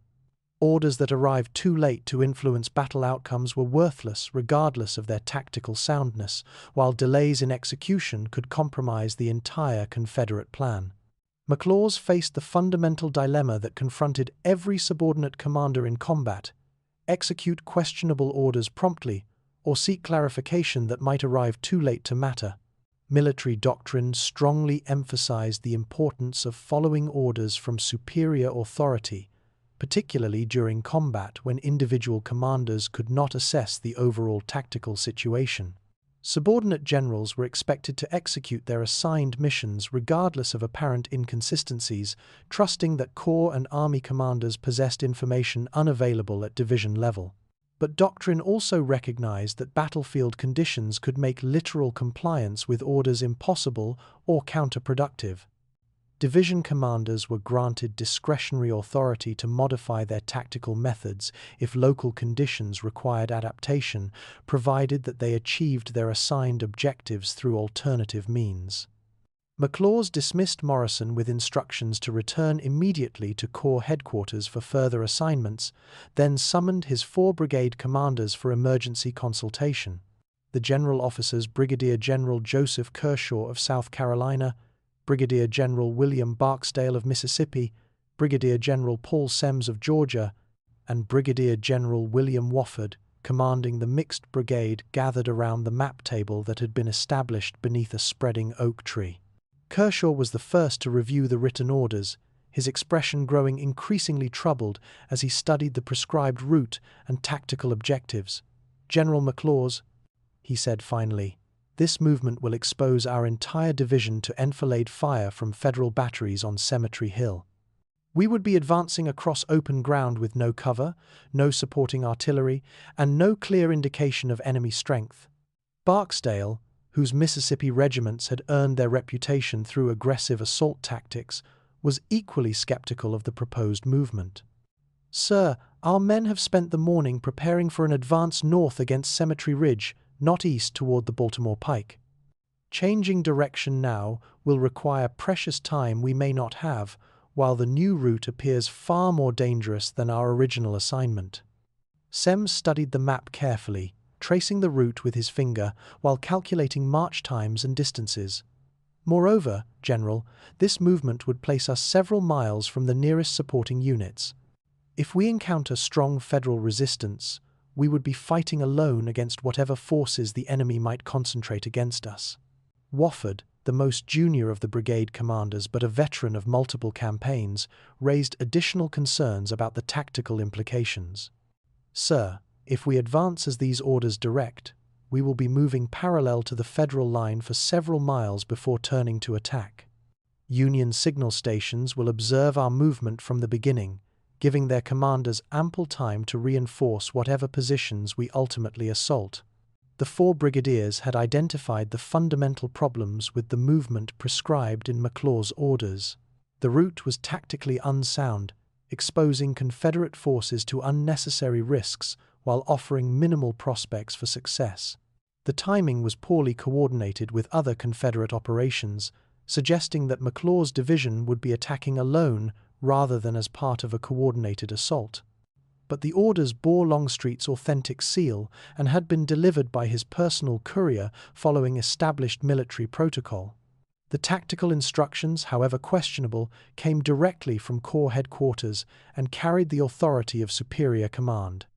Orders that arrived too late to influence battle outcomes were worthless regardless of their tactical soundness, while delays in execution could compromise the entire Confederate plan. McLaws faced the fundamental dilemma that confronted every subordinate commander in combat: execute questionable orders promptly, or seek clarification that might arrive too late to matter. Military doctrine strongly emphasized the importance of following orders from superior authority, particularly during combat when individual commanders could not assess the overall tactical situation. Subordinate generals were expected to execute their assigned missions regardless of apparent inconsistencies, trusting that Corps and Army commanders possessed information unavailable at division level. But doctrine also recognized that battlefield conditions could make literal compliance with orders impossible or counterproductive. Division commanders were granted discretionary authority to modify their tactical methods if local conditions required adaptation, provided that they achieved their assigned objectives through alternative means. McLaws dismissed Morrison with instructions to return immediately to Corps headquarters for further assignments, then summoned his 4 brigade commanders for emergency consultation. The general officers Brigadier General Joseph Kershaw of South Carolina, Brigadier General William Barksdale of Mississippi, Brigadier General Paul Semmes of Georgia, and Brigadier General William Wofford, commanding the mixed brigade, gathered around the map table that had been established beneath a spreading oak tree. Kershaw was the first to review the written orders, his expression growing increasingly troubled as he studied the prescribed route and tactical objectives. "General McLaws," he said finally, "this movement will expose our entire division to enfilade fire from Federal batteries on Cemetery Hill." We would be advancing across open ground with no cover, no supporting artillery, and no clear indication of enemy strength. Barksdale, whose Mississippi regiments had earned their reputation through aggressive assault tactics, was equally skeptical of the proposed movement. "Sir, our men have spent the morning preparing for an advance north against Cemetery Ridge, not east toward the Baltimore Pike. Changing direction now will require precious time we may not have, while the new route appears far more dangerous than our original assignment." Semmes studied the map carefully, tracing the route with his finger while calculating march times and distances. "Moreover, General, this movement would place us several miles from the nearest supporting units. If we encounter strong Federal resistance, we would be fighting alone against whatever forces the enemy might concentrate against us." Wofford, the most junior of the brigade commanders but a veteran of multiple campaigns, raised additional concerns about the tactical implications. "Sir, if we advance as these orders direct, we will be moving parallel to the Federal line for several miles before turning to attack. Union signal stations will observe our movement from the beginning, giving their commanders ample time to reinforce whatever positions we ultimately assault." The four brigadiers had identified the fundamental problems with the movement prescribed in McLaws' orders. The route was tactically unsound, exposing Confederate forces to unnecessary risks while offering minimal prospects for success. The timing was poorly coordinated with other Confederate operations, suggesting that McLaws' division would be attacking alone rather than as part of a coordinated assault. But the orders bore Longstreet's authentic seal and had been delivered by his personal courier following established military protocol. The tactical instructions, however questionable, came directly from Corps headquarters and carried the authority of superior command.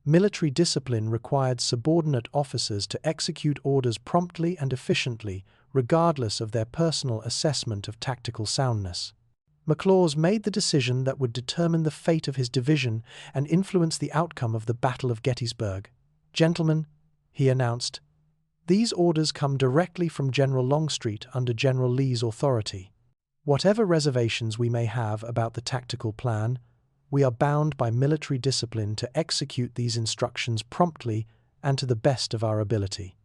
Military discipline required subordinate officers to execute orders promptly and efficiently, regardless of their personal assessment of tactical soundness. McLaws made the decision that would determine the fate of his division and influence the outcome of the Battle of Gettysburg. "Gentlemen," he announced, "these orders come directly from General Longstreet under General Lee's authority. Whatever reservations we may have about the tactical plan, we are bound by military discipline to execute these instructions promptly and to the best of our ability."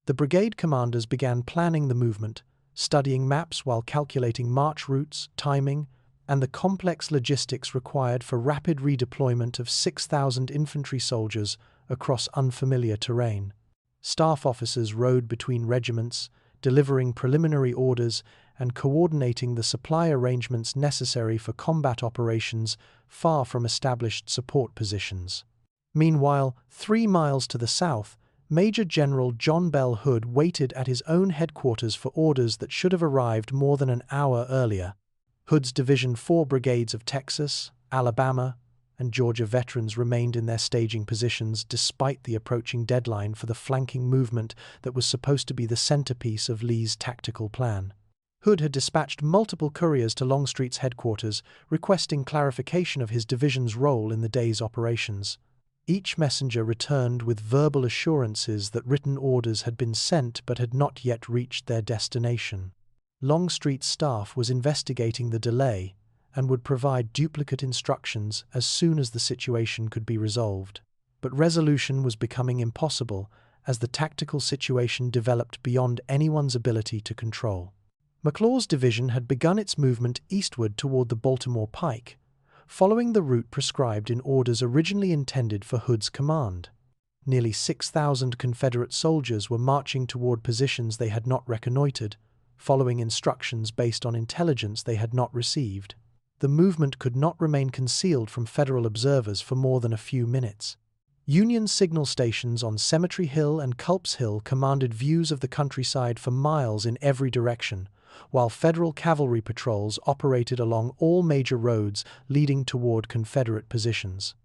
The brigade commanders began planning the movement, studying maps while calculating march routes, timing, and the complex logistics required for rapid redeployment of 6,000 infantry soldiers across unfamiliar terrain. Staff officers rode between regiments, delivering preliminary orders and coordinating the supply arrangements necessary for combat operations far from established support positions. Meanwhile, 3 miles to the south, Major General John Bell Hood waited at his own headquarters for orders that should have arrived more than an hour earlier. Hood's division 4 brigades of Texas, Alabama, and Georgia veterans remained in their staging positions despite the approaching deadline for the flanking movement that was supposed to be the centerpiece of Lee's tactical plan. Hood had dispatched multiple couriers to Longstreet's headquarters, requesting clarification of his division's role in the day's operations. Each messenger returned with verbal assurances that written orders had been sent but had not yet reached their destination. Longstreet's staff was investigating the delay and would provide duplicate instructions as soon as the situation could be resolved. But resolution was becoming impossible as the tactical situation developed beyond anyone's ability to control. McLaws' division had begun its movement eastward toward the Baltimore Pike, following the route prescribed in orders originally intended for Hood's command. Nearly 6,000 Confederate soldiers were marching toward positions they had not reconnoitered, following instructions based on intelligence they had not received. The movement could not remain concealed from Federal observers for more than a few minutes. Union signal stations on Cemetery Hill and Culp's Hill commanded views of the countryside for miles in every direction, while Federal cavalry patrols operated along all major roads leading toward Confederate positions.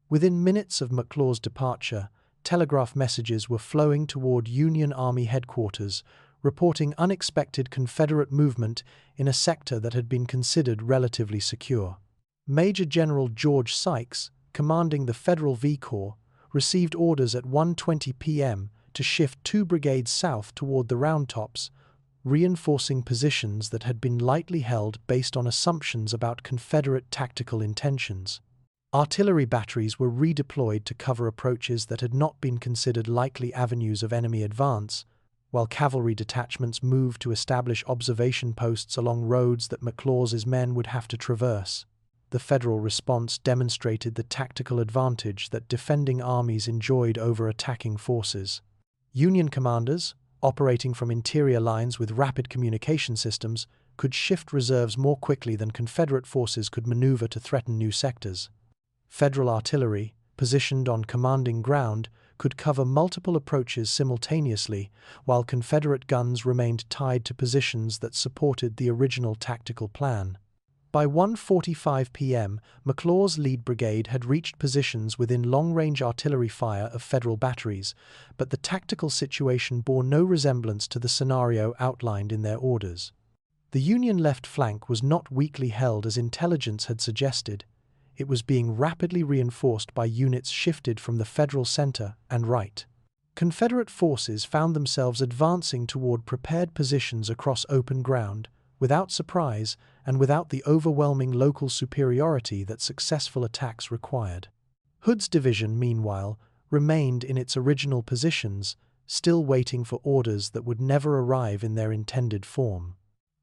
Within minutes of McLaws' departure, telegraph messages were flowing toward Union Army headquarters, reporting unexpected Confederate movement in a sector that had been considered relatively secure. Major General George Sykes, commanding the Federal V Corps, received orders at 1:20 p.m. to shift 2 brigades south toward the Round Tops, reinforcing positions that had been lightly held based on assumptions about Confederate tactical intentions. Artillery batteries were redeployed to cover approaches that had not been considered likely avenues of enemy advance, while cavalry detachments moved to establish observation posts along roads that McLaws' men would have to traverse. The Federal response demonstrated the tactical advantage that defending armies enjoyed over attacking forces. Union commanders, operating from interior lines with rapid communication systems, could shift reserves more quickly than Confederate forces could maneuver to threaten new sectors. Federal artillery, positioned on commanding ground, could cover multiple approaches simultaneously, while Confederate guns remained tied to positions that supported the original tactical plan. By 1:45 p.m., McLaws' lead brigade had reached positions within long-range artillery fire of Federal batteries, but the tactical situation bore no resemblance to the scenario outlined in their orders. The Union left flank was not weakly held as intelligence had suggested. It was being rapidly reinforced by units shifted from the Federal center and right. Confederate forces found themselves advancing toward prepared positions across open ground, without surprise and without the overwhelming local superiority that successful attacks required. Hood's division, meanwhile, remained in its original positions, still waiting for orders that would never arrive in their intended form.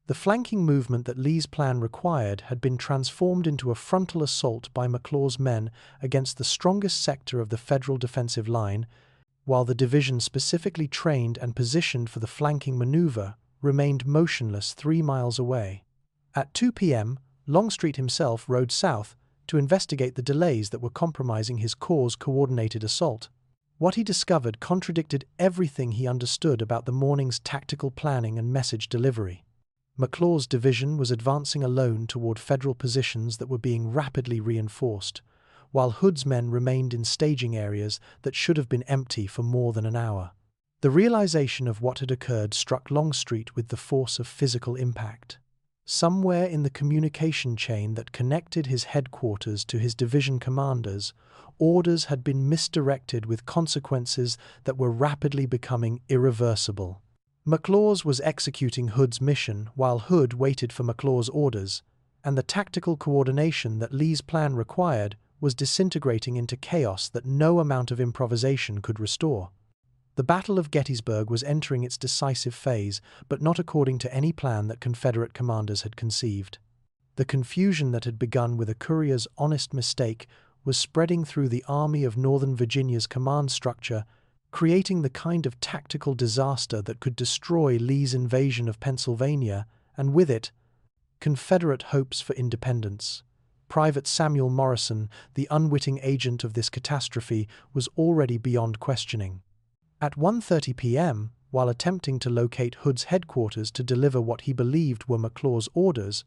The flanking movement that Lee's plan required had been transformed into a frontal assault by McLaws' men against the strongest sector of the Federal defensive line, while the division specifically trained and positioned for the flanking maneuver remained motionless 3 miles away. At 2 p.m., Longstreet himself rode south to investigate the delays that were compromising his corps' coordinated assault. What he discovered contradicted everything he understood about the morning's tactical planning and message delivery. McLaws' division was advancing alone toward Federal positions that were being rapidly reinforced, while Hood's men remained in staging areas that should have been empty for more than an hour. The realization of what had occurred struck Longstreet with the force of physical impact. Somewhere in the communication chain that connected his headquarters to his division commanders, orders had been misdirected with consequences that were rapidly becoming irreversible. McLaws was executing Hood's mission while Hood waited for McLaws' orders, and the tactical coordination that Lee's plan required was disintegrating into chaos that no amount of improvisation could restore. The Battle of Gettysburg was entering its decisive phase, but not according to any plan that Confederate commanders had conceived. The confusion that had begun with a courier's honest mistake was spreading through the Army of Northern Virginia's command structure, creating the kind of tactical disaster that could destroy Lee's invasion of Pennsylvania, and with it, Confederate hopes for independence. Private Samuel Morrison, the unwitting agent of this catastrophe, was already beyond questioning. At 1:30 p.m., while attempting to locate Hood's headquarters to deliver what he believed were McLaws' orders,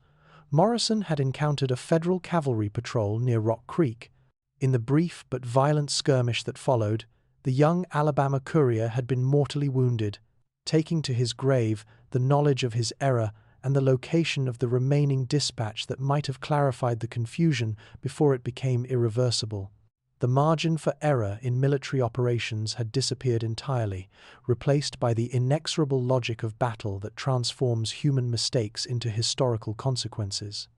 Morrison had encountered a Federal cavalry patrol near Rock Creek. In the brief but violent skirmish that followed, the young Alabama courier had been mortally wounded, taking to his grave the knowledge of his error and the location of the remaining dispatch that might have clarified the confusion before it became irreversible. The margin for error in military operations had disappeared entirely, replaced by the inexorable logic of battle that transforms human mistakes into historical consequences.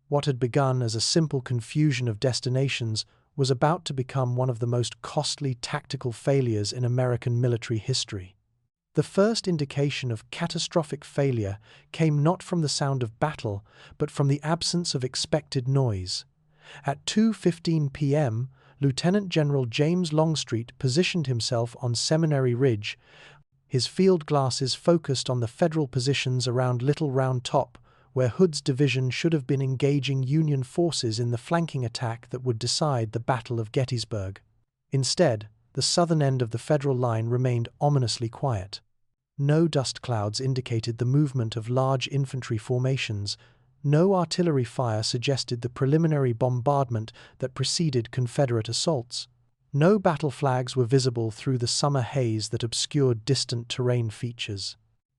What had begun as a simple confusion of destinations was about to become one of the most costly tactical failures in American military history. The first indication of catastrophic failure came not from the sound of battle, but from the absence of expected noise. At 2:15 p.m., Lieutenant General James Longstreet positioned himself on Seminary Ridge, his field glasses focused on the Federal positions around Little Round Top, where Hood's division should have been engaging Union forces in the flanking attack that would decide the Battle of Gettysburg. Instead, the southern end of the Federal line remained ominously quiet. No dust clouds indicated the movement of large infantry formations. No artillery fire suggested the preliminary bombardment that preceded Confederate assaults. No battle flags were visible through the summer haze that obscured distant terrain features.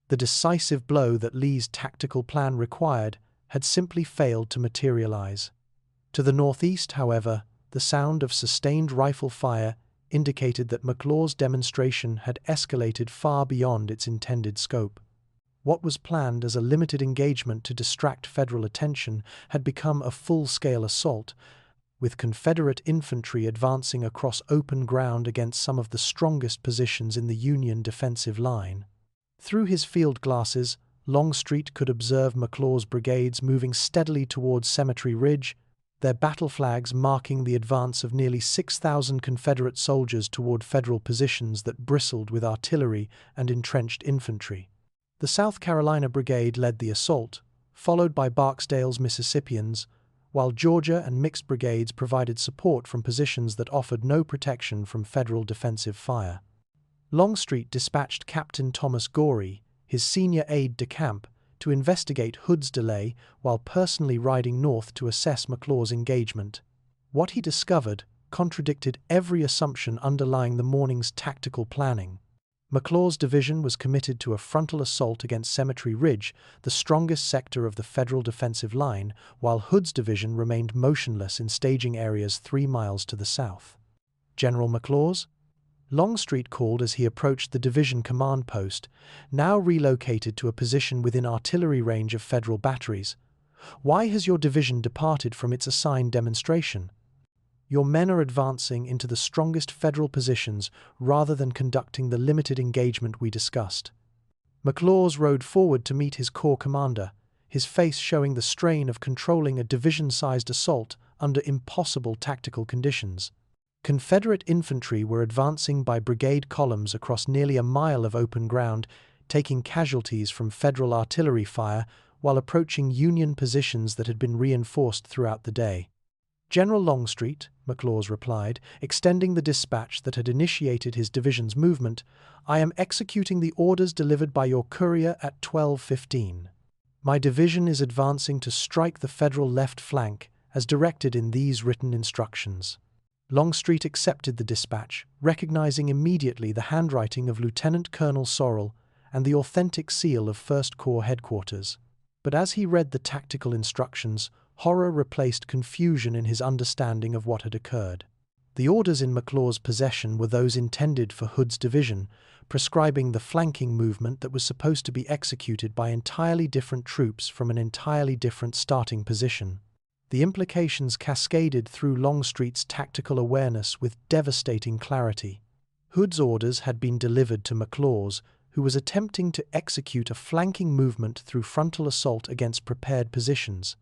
The decisive blow that Lee's tactical plan required had simply failed to materialize. To the northeast, however, the sound of sustained rifle fire indicated that McLaws' demonstration had escalated far beyond its intended scope. What was planned as a limited engagement to distract Federal attention had become a full-scale assault, with Confederate infantry advancing across open ground against some of the strongest positions in the Union defensive line. Through his field glasses, Longstreet could observe McLaws' brigades moving steadily towards Cemetery Ridge, their battle flags marking the advance of nearly 6,000 Confederate soldiers toward Federal positions that bristled with artillery and entrenched infantry. The South Carolina Brigade led the assault, followed by Barksdale's Mississippians, while Georgia and mixed brigades provided support from positions that offered no protection from Federal defensive fire. Longstreet dispatched Captain Thomas Gorey, his senior aide-de-camp, to investigate Hood's delay while personally riding north to assess McLaws' engagement. What he discovered contradicted every assumption underlying the morning's tactical planning. McLaws' division was committed to a frontal assault against Cemetery Ridge, the strongest sector of the Federal defensive line, while Hood's division remained motionless in staging areas 3 miles to the south. General McLaws? Longstreet called as he approached the division command post, now relocated to a position within artillery range of Federal batteries. Why has your division departed from its assigned demonstration? Your men are advancing into the strongest Federal positions rather than conducting the limited engagement we discussed. McLaws rode forward to meet his corps commander, his face showing the strain of controlling a division-sized assault under impossible tactical conditions. Confederate infantry were advancing by brigade columns across nearly a mile of open ground, taking casualties from Federal artillery fire while approaching Union positions that had been reinforced throughout the day. General Longstreet, McLaws replied, extending the dispatch that had initiated his division's movement, I am executing the orders delivered by your courier at 12:15. My division is advancing to strike the Federal left flank, as directed in these written instructions. Longstreet accepted the dispatch, recognizing immediately the handwriting of Lieutenant Colonel Sorrell and the authentic seal of 1st Corps headquarters. But as he read the tactical instructions, horror replaced confusion in his understanding of what had occurred. The orders in McLaws' possession were those intended for Hood's division, prescribing the flanking movement that was supposed to be executed by entirely different troops from an entirely different starting position. The implications cascaded through Longstreet's tactical awareness with devastating clarity. Hood's orders had been delivered to McLaws, who was attempting to execute a flanking movement through frontal assault against prepared positions.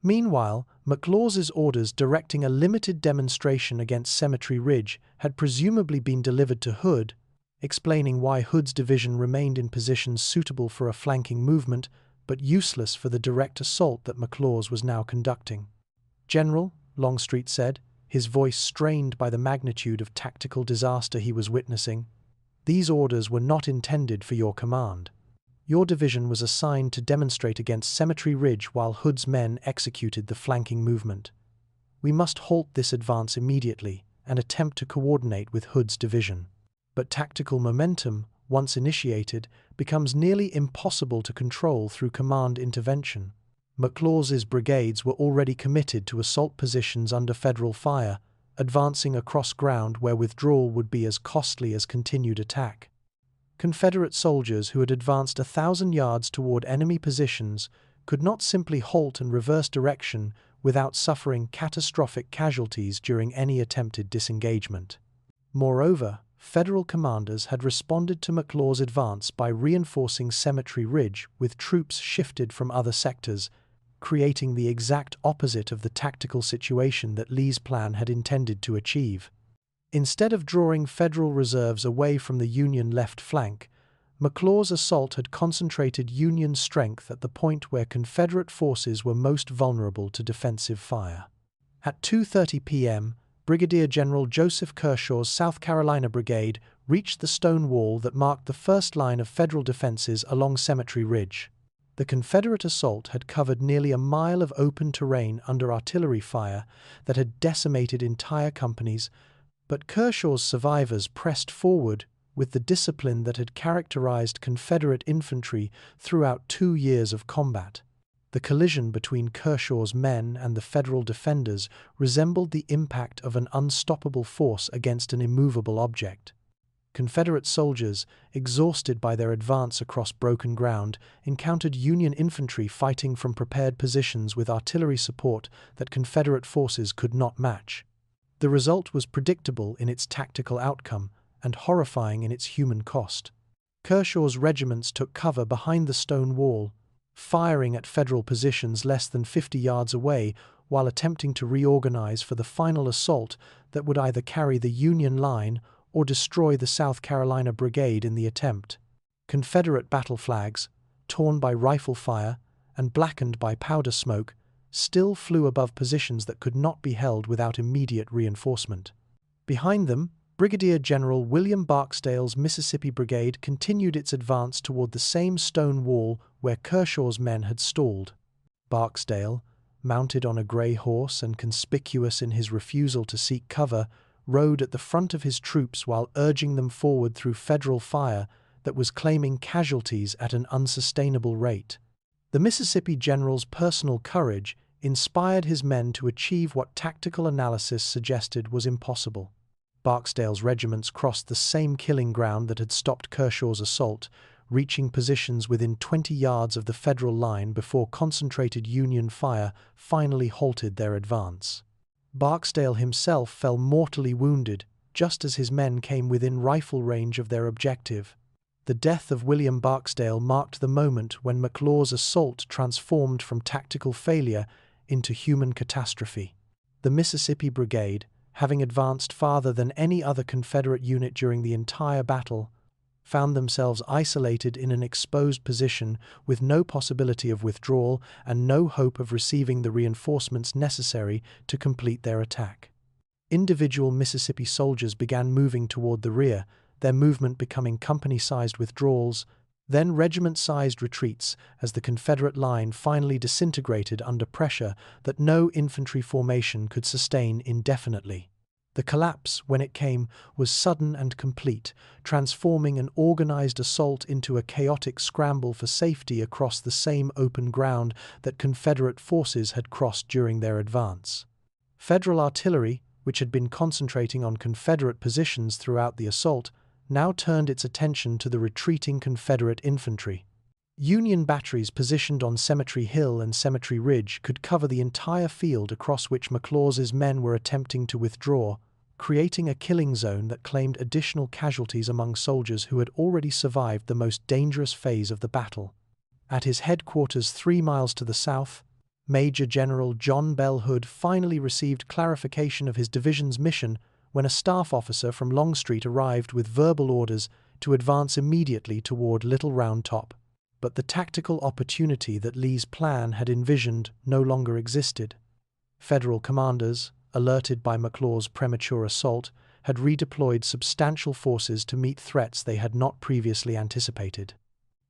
Meanwhile, McLaws' orders directing a limited demonstration against Cemetery Ridge had presumably been delivered to Hood, explaining why Hood's division remained in positions suitable for a flanking movement, but useless for the direct assault that McLaws was now conducting. General, Longstreet said, his voice strained by the magnitude of tactical disaster he was witnessing, these orders were not intended for your command. Your division was assigned to demonstrate against Cemetery Ridge while Hood's men executed the flanking movement. We must halt this advance immediately and attempt to coordinate with Hood's division. But tactical momentum, once initiated, becomes nearly impossible to control through command intervention. McLaws' brigades were already committed to assault positions under Federal fire, advancing across ground where withdrawal would be as costly as continued attack. Confederate soldiers who had advanced 1,000 yards toward enemy positions could not simply halt and reverse direction without suffering catastrophic casualties during any attempted disengagement. Moreover, Federal commanders had responded to McLaws' advance by reinforcing Cemetery Ridge with troops shifted from other sectors, creating the exact opposite of the tactical situation that Lee's plan had intended to achieve. Instead of drawing Federal reserves away from the Union left flank, McLaws' assault had concentrated Union strength at the point where Confederate forces were most vulnerable to defensive fire. At 2:30 p.m., Brigadier General Joseph Kershaw's South Carolina Brigade reached the stone wall that marked the first line of Federal defenses along Cemetery Ridge. The Confederate assault had covered nearly a mile of open terrain under artillery fire that had decimated entire companies, but Kershaw's survivors pressed forward with the discipline that had characterized Confederate infantry throughout 2 years of combat. The collision between Kershaw's men and the Federal defenders resembled the impact of an unstoppable force against an immovable object. Confederate soldiers, exhausted by their advance across broken ground, encountered Union infantry fighting from prepared positions with artillery support that Confederate forces could not match. The result was predictable in its tactical outcome and horrifying in its human cost. Kershaw's regiments took cover behind the stone wall, firing at Federal positions less than 50 yards away while attempting to reorganize for the final assault that would either carry the Union line or destroy the South Carolina Brigade in the attempt. Confederate battle flags, torn by rifle fire and blackened by powder smoke, still flew above positions that could not be held without immediate reinforcement. Behind them, Brigadier General William Barksdale's Mississippi Brigade continued its advance toward the same stone wall where Kershaw's men had stalled. Barksdale, mounted on a gray horse and conspicuous in his refusal to seek cover, rode at the front of his troops while urging them forward through Federal fire that was claiming casualties at an unsustainable rate. The Mississippi general's personal courage inspired his men to achieve what tactical analysis suggested was impossible. Barksdale's regiments crossed the same killing ground that had stopped Kershaw's assault, reaching positions within 20 yards of the Federal line before concentrated Union fire finally halted their advance. Barksdale himself fell mortally wounded just as his men came within rifle range of their objective. The death of William Barksdale marked the moment when McLaws' assault transformed from tactical failure into human catastrophe. The Mississippi Brigade, having advanced farther than any other Confederate unit during the entire battle, found themselves isolated in an exposed position with no possibility of withdrawal and no hope of receiving the reinforcements necessary to complete their attack. Individual Mississippi soldiers began moving toward the rear, their movement becoming company-sized withdrawals, then regiment-sized retreats as the Confederate line finally disintegrated under pressure that no infantry formation could sustain indefinitely. The collapse, when it came, was sudden and complete, transforming an organized assault into a chaotic scramble for safety across the same open ground that Confederate forces had crossed during their advance. Federal artillery, which had been concentrating on Confederate positions throughout the assault, now turned its attention to the retreating Confederate infantry. Union batteries positioned on Cemetery Hill and Cemetery Ridge could cover the entire field across which McLaws' men were attempting to withdraw, creating a killing zone that claimed additional casualties among soldiers who had already survived the most dangerous phase of the battle. At his headquarters 3 miles to the south, Major General John Bell Hood finally received clarification of his division's mission when a staff officer from Longstreet arrived with verbal orders to advance immediately toward Little Round Top. But the tactical opportunity that Lee's plan had envisioned no longer existed. Federal commanders, alerted by McLaws' premature assault, had redeployed substantial forces to meet threats they had not previously anticipated.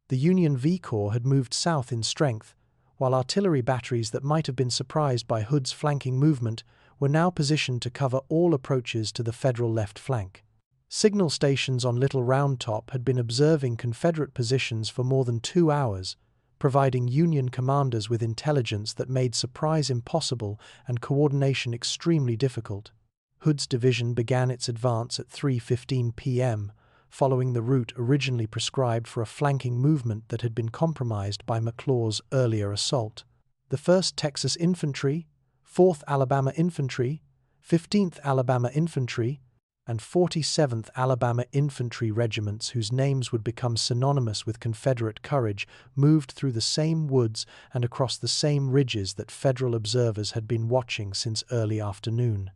The Union V Corps had moved south in strength, while artillery batteries that might have been surprised by Hood's flanking movement were now positioned to cover all approaches to the Federal left flank. Signal stations on Little Round Top had been observing Confederate positions for more than 2 hours, providing Union commanders with intelligence that made surprise impossible and coordination extremely difficult. Hood's division began its advance at 3:15 p.m., following the route originally prescribed for a flanking movement that had been compromised by McLaws' earlier assault. The 1st Texas Infantry, 4th Alabama Infantry, 15th Alabama Infantry, and 47th Alabama Infantry regiments, whose names would become synonymous with Confederate courage, moved through the same woods and across the same ridges that Federal observers had been watching since early afternoon.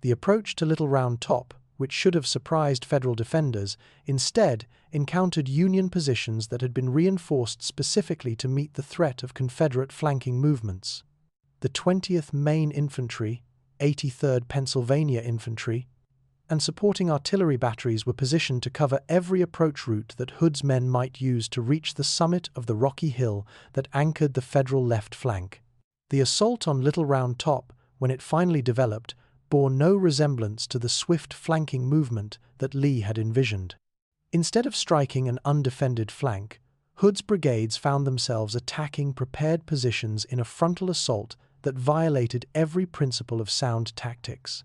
The approach to Little Round Top, which should have surprised Federal defenders, instead encountered Union positions that had been reinforced specifically to meet the threat of Confederate flanking movements. The 20th Maine Infantry, 83rd Pennsylvania Infantry, and supporting artillery batteries were positioned to cover every approach route that Hood's men might use to reach the summit of the rocky hill that anchored the Federal left flank. The assault on Little Round Top, when it finally developed, bore no resemblance to the swift flanking movement that Lee had envisioned. Instead of striking an undefended flank, Hood's brigades found themselves attacking prepared positions in a frontal assault that violated every principle of sound tactics.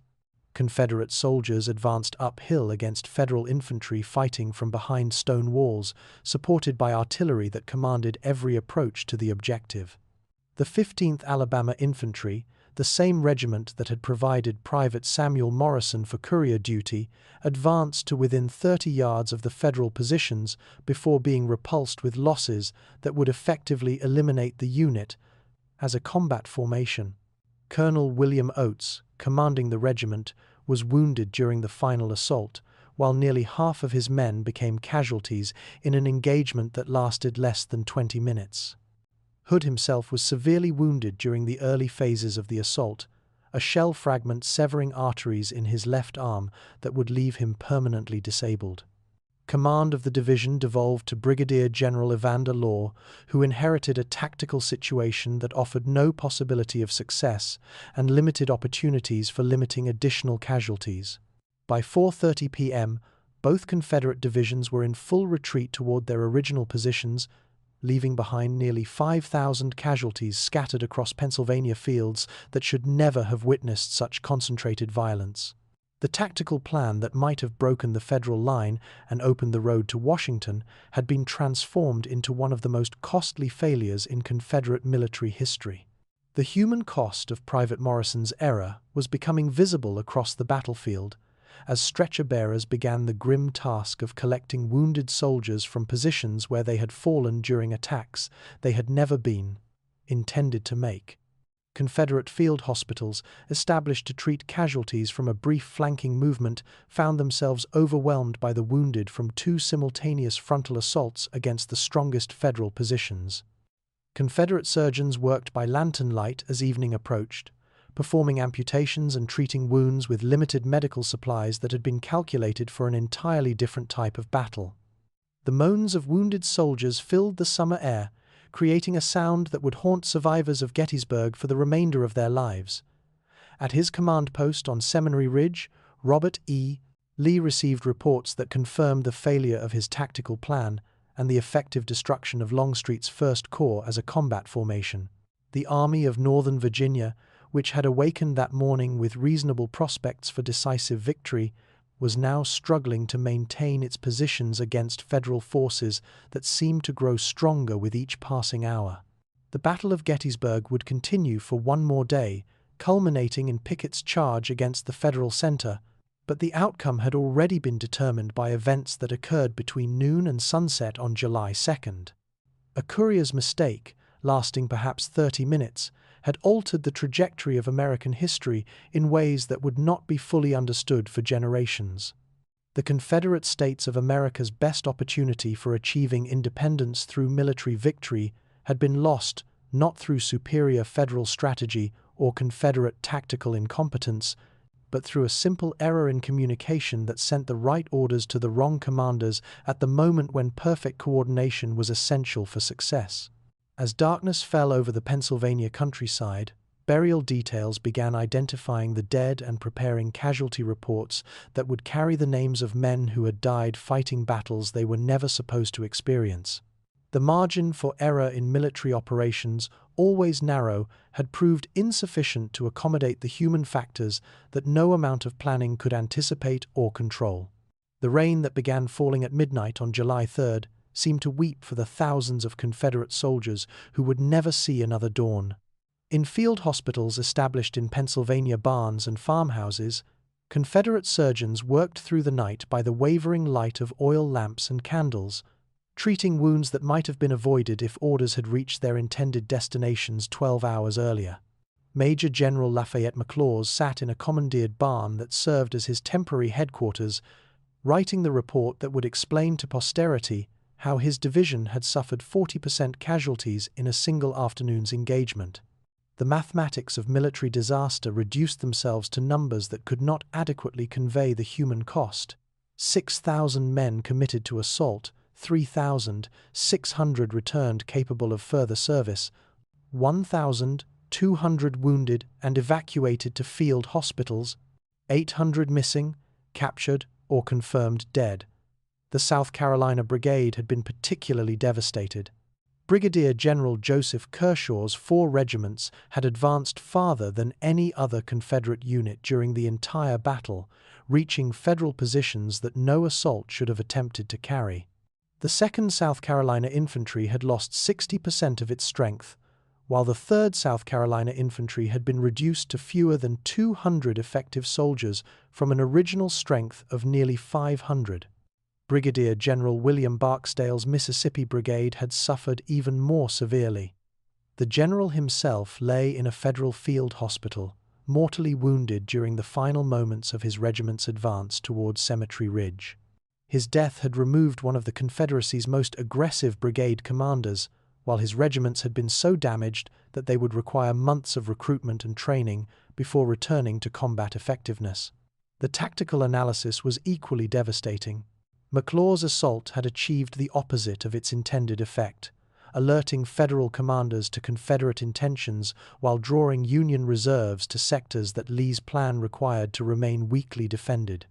Confederate soldiers advanced uphill against Federal infantry fighting from behind stone walls, supported by artillery that commanded every approach to the objective. The 15th Alabama Infantry, the same regiment that had provided Private Samuel Morrison for courier duty, advanced to within 30 yards of the Federal positions before being repulsed with losses that would effectively eliminate the unit as a combat formation. Colonel William Oates, commanding the regiment, was wounded during the final assault, while nearly half of his men became casualties in an engagement that lasted less than 20 minutes. Hood himself was severely wounded during the early phases of the assault, a shell fragment severing arteries in his left arm that would leave him permanently disabled. Command of the division devolved to Brigadier General Evander Law, who inherited a tactical situation that offered no possibility of success and limited opportunities for limiting additional casualties. By 4:30 p.m., both Confederate divisions were in full retreat toward their original positions, leaving behind nearly 5,000 casualties scattered across Pennsylvania fields that should never have witnessed such concentrated violence. The tactical plan that might have broken the Federal line and opened the road to Washington had been transformed into one of the most costly failures in Confederate military history. The human cost of Private Morrison's error was becoming visible across the battlefield as stretcher-bearers began the grim task of collecting wounded soldiers from positions where they had fallen during attacks they had never been intended to make. Confederate field hospitals, established to treat casualties from a brief flanking movement, found themselves overwhelmed by the wounded from two simultaneous frontal assaults against the strongest Federal positions. Confederate surgeons worked by lantern light as evening approached, performing amputations and treating wounds with limited medical supplies that had been calculated for an entirely different type of battle. The moans of wounded soldiers filled the summer air, creating a sound that would haunt survivors of Gettysburg for the remainder of their lives. At his command post on Seminary Ridge, Robert E. Lee received reports that confirmed the failure of his tactical plan and the effective destruction of Longstreet's 1st Corps as a combat formation. The Army of Northern Virginia, which had awakened that morning with reasonable prospects for decisive victory, was now struggling to maintain its positions against Federal forces that seemed to grow stronger with each passing hour. The Battle of Gettysburg would continue for one more day, culminating in Pickett's charge against the Federal center, but the outcome had already been determined by events that occurred between noon and sunset on July 2nd. A courier's mistake, lasting perhaps 30 minutes, had altered the trajectory of American history in ways that would not be fully understood for generations. The Confederate States of America's best opportunity for achieving independence through military victory had been lost not through superior Federal strategy or Confederate tactical incompetence, but through a simple error in communication that sent the right orders to the wrong commanders at the moment when perfect coordination was essential for success. As darkness fell over the Pennsylvania countryside, burial details began identifying the dead and preparing casualty reports that would carry the names of men who had died fighting battles they were never supposed to experience. The margin for error in military operations, always narrow, had proved insufficient to accommodate the human factors that no amount of planning could anticipate or control. The rain that began falling at midnight on July 3rd seemed to weep for the thousands of Confederate soldiers who would never see another dawn. In field hospitals established in Pennsylvania barns and farmhouses, Confederate surgeons worked through the night by the wavering light of oil lamps and candles, treating wounds that might have been avoided if orders had reached their intended destinations 12 hours earlier. Major General Lafayette McLaws sat in a commandeered barn that served as his temporary headquarters, writing the report that would explain to posterity how his division had suffered 40% casualties in a single afternoon's engagement. The mathematics of military disaster reduced themselves to numbers that could not adequately convey the human cost. 6,000 men committed to assault, 3,600 returned capable of further service, 1,200 wounded and evacuated to field hospitals, 800 missing, captured, or confirmed dead. The South Carolina Brigade had been particularly devastated. Brigadier General Joseph Kershaw's 4 regiments had advanced farther than any other Confederate unit during the entire battle, reaching Federal positions that no assault should have attempted to carry. The 2nd South Carolina Infantry had lost 60% of its strength, while the 3rd South Carolina Infantry had been reduced to fewer than 200 effective soldiers from an original strength of nearly 500. Brigadier General William Barksdale's Mississippi Brigade had suffered even more severely. The general himself lay in a Federal field hospital, mortally wounded during the final moments of his regiment's advance towards Cemetery Ridge. His death had removed one of the Confederacy's most aggressive brigade commanders, while his regiments had been so damaged that they would require months of recruitment and training before returning to combat effectiveness. The tactical analysis was equally devastating. McLaws' assault had achieved the opposite of its intended effect, alerting Federal commanders to Confederate intentions while drawing Union reserves to sectors that Lee's plan required to remain weakly defended.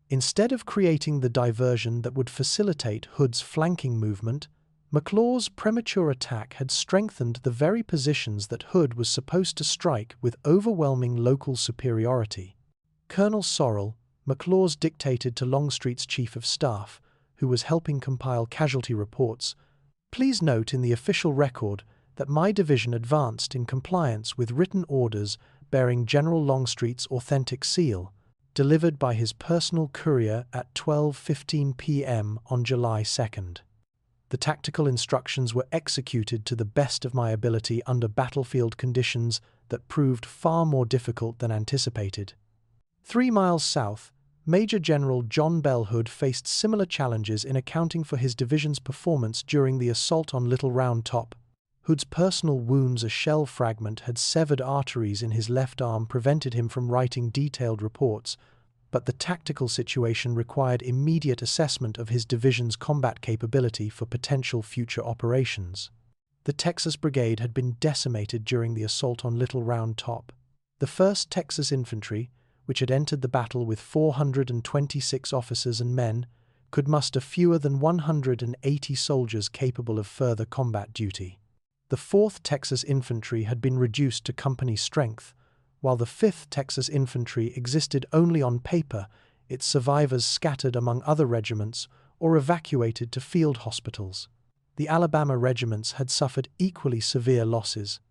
Instead of creating the diversion that would facilitate Hood's flanking movement, McLaws' premature attack had strengthened the very positions that Hood was supposed to strike with overwhelming local superiority. Colonel Sorrell, McLaws dictated to Longstreet's chief of staff, who was helping compile casualty reports, "Please note in the official record that my division advanced in compliance with written orders bearing General Longstreet's authentic seal, delivered by his personal courier at 12:15 p.m. on July 2nd. The tactical instructions were executed to the best of my ability under battlefield conditions that proved far more difficult than anticipated." 3 miles south, Major General John Bell Hood faced similar challenges in accounting for his division's performance during the assault on Little Round Top. Hood's personal wounds, a shell fragment had severed arteries in his left arm, prevented him from writing detailed reports, but the tactical situation required immediate assessment of his division's combat capability for potential future operations. The Texas Brigade had been decimated during the assault on Little Round Top. The 1st Texas Infantry, which had entered the battle with 426 officers and men, could muster fewer than 180 soldiers capable of further combat duty. The 4th Texas Infantry had been reduced to company strength, while the 5th Texas Infantry existed only on paper, its survivors scattered among other regiments or evacuated to field hospitals. The Alabama regiments had suffered equally severe losses.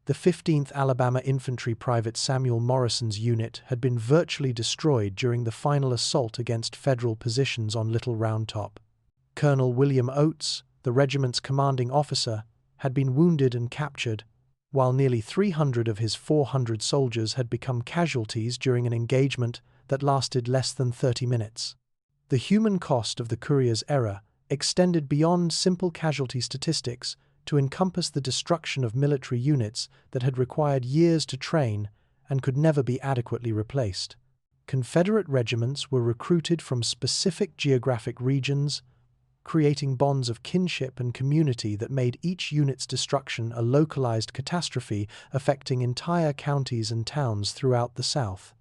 The 15th Alabama Infantry Private Samuel Morrison's unit had been virtually destroyed during the final assault against Federal positions on Little Round Top. Colonel William Oates, the regiment's commanding officer, had been wounded and captured, while nearly 300 of his 400 soldiers had become casualties during an engagement that lasted less than 30 minutes. The human cost of the courier's error extended beyond simple casualty statistics to encompass the destruction of military units that had required years to train and could never be adequately replaced. Confederate regiments were recruited from specific geographic regions, creating bonds of kinship and community that made each unit's destruction a localized catastrophe affecting entire counties and towns throughout the South.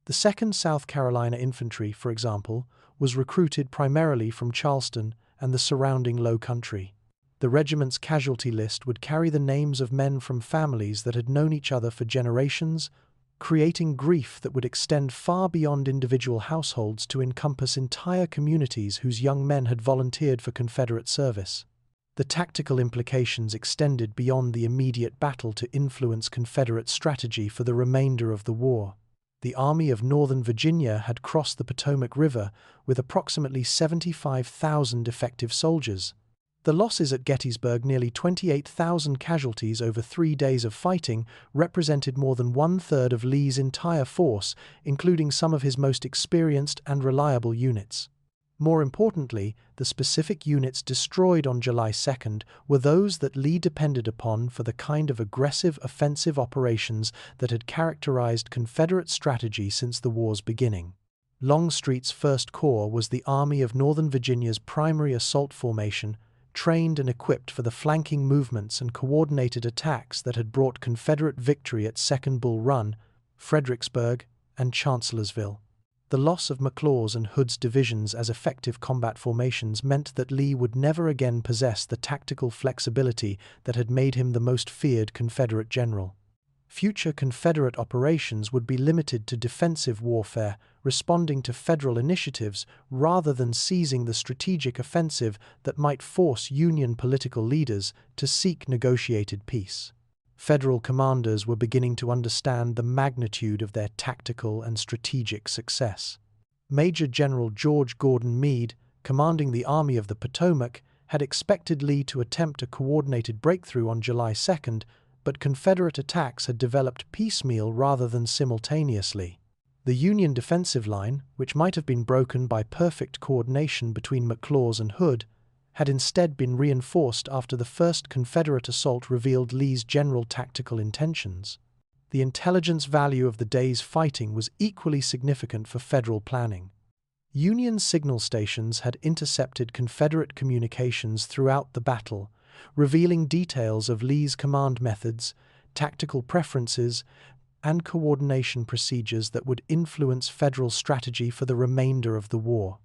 The 2nd South Carolina Infantry, for example, was recruited primarily from Charleston and the surrounding low country. The regiment's casualty list would carry the names of men from families that had known each other for generations, creating grief that would extend far beyond individual households to encompass entire communities whose young men had volunteered for Confederate service. The tactical implications extended beyond the immediate battle to influence Confederate strategy for the remainder of the war. The Army of Northern Virginia had crossed the Potomac River with approximately 75,000 effective soldiers. The losses at Gettysburg, nearly 28,000 casualties over 3 days of fighting, represented more than 1/3 of Lee's entire force, including some of his most experienced and reliable units. More importantly, the specific units destroyed on July 2nd were those that Lee depended upon for the kind of aggressive offensive operations that had characterized Confederate strategy since the war's beginning. Longstreet's 1st Corps was the Army of Northern Virginia's primary assault formation, trained and equipped for the flanking movements and coordinated attacks that had brought Confederate victory at Second Bull Run, Fredericksburg, and Chancellorsville. The loss of McLaws and Hood's divisions as effective combat formations meant that Lee would never again possess the tactical flexibility that had made him the most feared Confederate general. Future Confederate operations would be limited to defensive warfare, responding to federal initiatives rather than seizing the strategic offensive that might force Union political leaders to seek negotiated peace. Federal commanders were beginning to understand the magnitude of their tactical and strategic success. Major General George Gordon Meade, commanding the Army of the Potomac, had expected Lee to attempt a coordinated breakthrough on July 2nd, but Confederate attacks had developed piecemeal rather than simultaneously. The Union defensive line, which might have been broken by perfect coordination between McLaws and Hood, had instead been reinforced after the first Confederate assault revealed Lee's general tactical intentions. The intelligence value of the day's fighting was equally significant for federal planning. Union signal stations had intercepted Confederate communications throughout the battle, revealing details of Lee's command methods, tactical preferences, and coordination procedures that would influence federal strategy for the remainder of the war.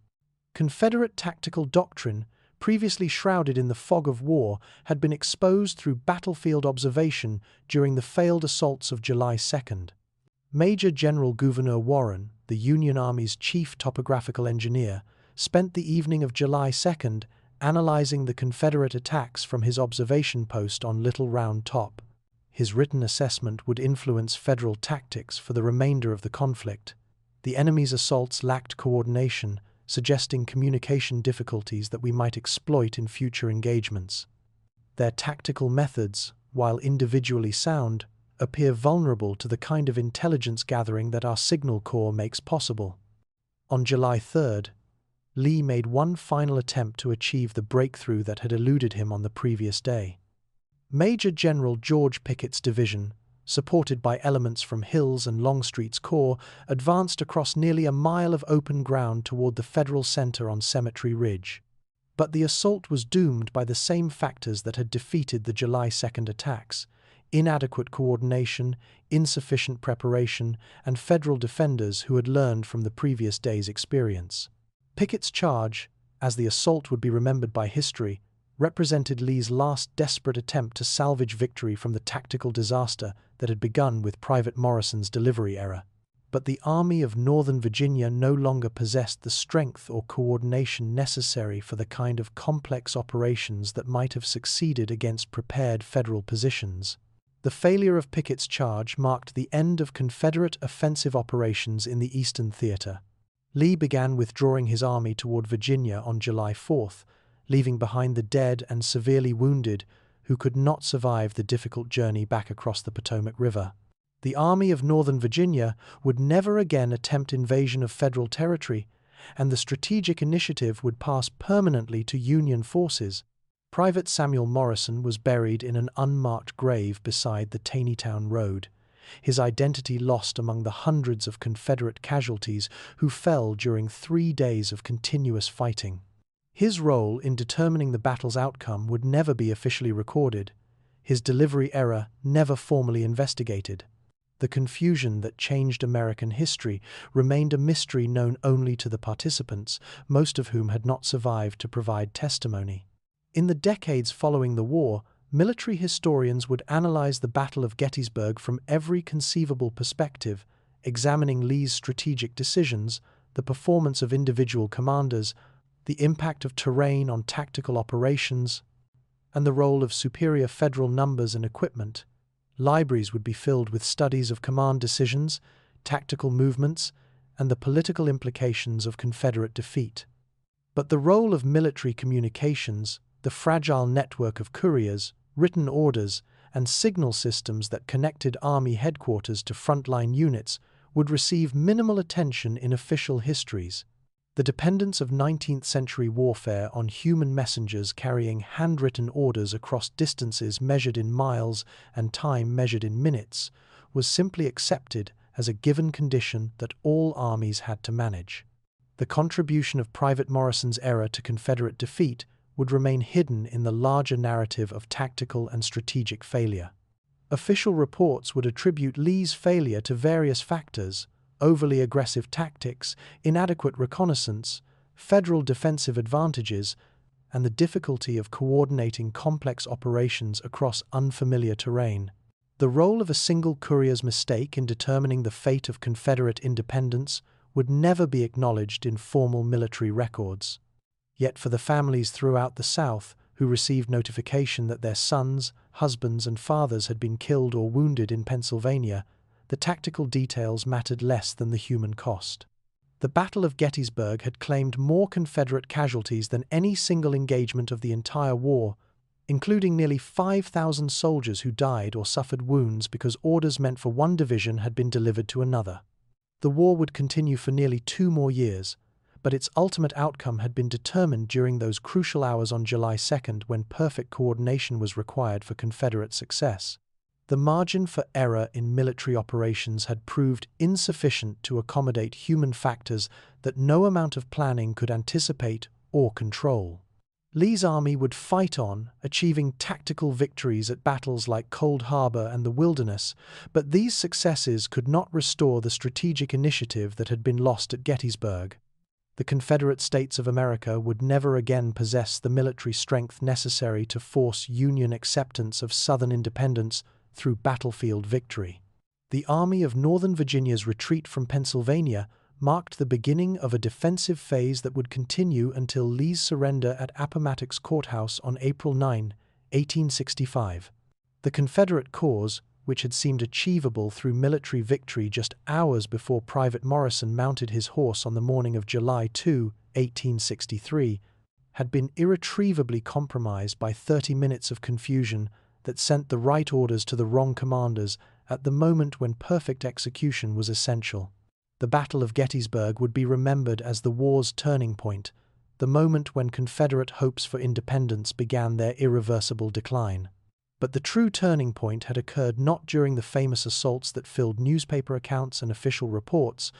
Confederate tactical doctrine, previously shrouded in the fog of war, had been exposed through battlefield observation during the failed assaults of July 2nd. Major General Gouverneur Warren, the Union Army's chief topographical engineer, spent the evening of July 2nd analyzing the Confederate attacks from his observation post on Little Round Top. His written assessment would influence federal tactics for the remainder of the conflict. The enemy's assaults lacked coordination, suggesting communication difficulties that we might exploit in future engagements. Their tactical methods, while individually sound, appear vulnerable to the kind of intelligence gathering that our Signal Corps makes possible. On July 3rd, Lee made one final attempt to achieve the breakthrough that had eluded him on the previous day. Major General George Pickett's division, supported by elements from Hill's and Longstreet's corps, advanced across nearly a mile of open ground toward the Federal center on Cemetery Ridge. But the assault was doomed by the same factors that had defeated the July 2nd attacks: inadequate coordination, insufficient preparation, and federal defenders who had learned from the previous day's experience. Pickett's charge, as the assault would be remembered by history, represented Lee's last desperate attempt to salvage victory from the tactical disaster that had begun with Private Morrison's delivery error. But the Army of Northern Virginia no longer possessed the strength or coordination necessary for the kind of complex operations that might have succeeded against prepared federal positions. The failure of Pickett's charge marked the end of Confederate offensive operations in the Eastern Theater. Lee began withdrawing his army toward Virginia on July 4th, leaving behind the dead and severely wounded who could not survive the difficult journey back across the Potomac River. The Army of Northern Virginia would never again attempt invasion of federal territory, and the strategic initiative would pass permanently to Union forces. Private Samuel Morrison was buried in an unmarked grave beside the Taneytown Road, his identity lost among the hundreds of Confederate casualties who fell during 3 days of continuous fighting. His role in determining the battle's outcome would never be officially recorded, his delivery error never formally investigated. The confusion that changed American history remained a mystery known only to the participants, most of whom had not survived to provide testimony. In the decades following the war, military historians would analyze the Battle of Gettysburg from every conceivable perspective, examining Lee's strategic decisions, the performance of individual commanders, the impact of terrain on tactical operations, and the role of superior federal numbers and equipment. Libraries would be filled with studies of command decisions, tactical movements, and the political implications of Confederate defeat. But the role of military communications, the fragile network of couriers, written orders, and signal systems that connected Army headquarters to frontline units, would receive minimal attention in official histories. The dependence of 19th-century warfare on human messengers carrying handwritten orders across distances measured in miles and time measured in minutes was simply accepted as a given condition that all armies had to manage. The contribution of Private Morrison's error to Confederate defeat would remain hidden in the larger narrative of tactical and strategic failure. Official reports would attribute Lee's failure to various factors: overly aggressive tactics, inadequate reconnaissance, Federal defensive advantages, and the difficulty of coordinating complex operations across unfamiliar terrain. The role of a single courier's mistake in determining the fate of Confederate independence would never be acknowledged in formal military records. Yet for the families throughout the South who received notification that their sons, husbands, and fathers had been killed or wounded in Pennsylvania, the tactical details mattered less than the human cost. The Battle of Gettysburg had claimed more Confederate casualties than any single engagement of the entire war, including nearly 5,000 soldiers who died or suffered wounds because orders meant for one division had been delivered to another. The war would continue for nearly 2 more years, but its ultimate outcome had been determined during those crucial hours on July 2nd when perfect coordination was required for Confederate success. The margin for error in military operations had proved insufficient to accommodate human factors that no amount of planning could anticipate or control. Lee's army would fight on, achieving tactical victories at battles like Cold Harbor and the Wilderness, but these successes could not restore the strategic initiative that had been lost at Gettysburg. The Confederate States of America would never again possess the military strength necessary to force Union acceptance of Southern independence through battlefield victory. The Army of Northern Virginia's retreat from Pennsylvania marked the beginning of a defensive phase that would continue until Lee's surrender at Appomattox Courthouse on April 9, 1865. The Confederate cause, which had seemed achievable through military victory just hours before Private Morrison mounted his horse on the morning of July 2, 1863, had been irretrievably compromised by 30 minutes of confusion that sent the right orders to the wrong commanders at the moment when perfect execution was essential. The Battle of Gettysburg would be remembered as the war's turning point, the moment when Confederate hopes for independence began their irreversible decline. But the true turning point had occurred not during the famous assaults that filled newspaper accounts and official reports,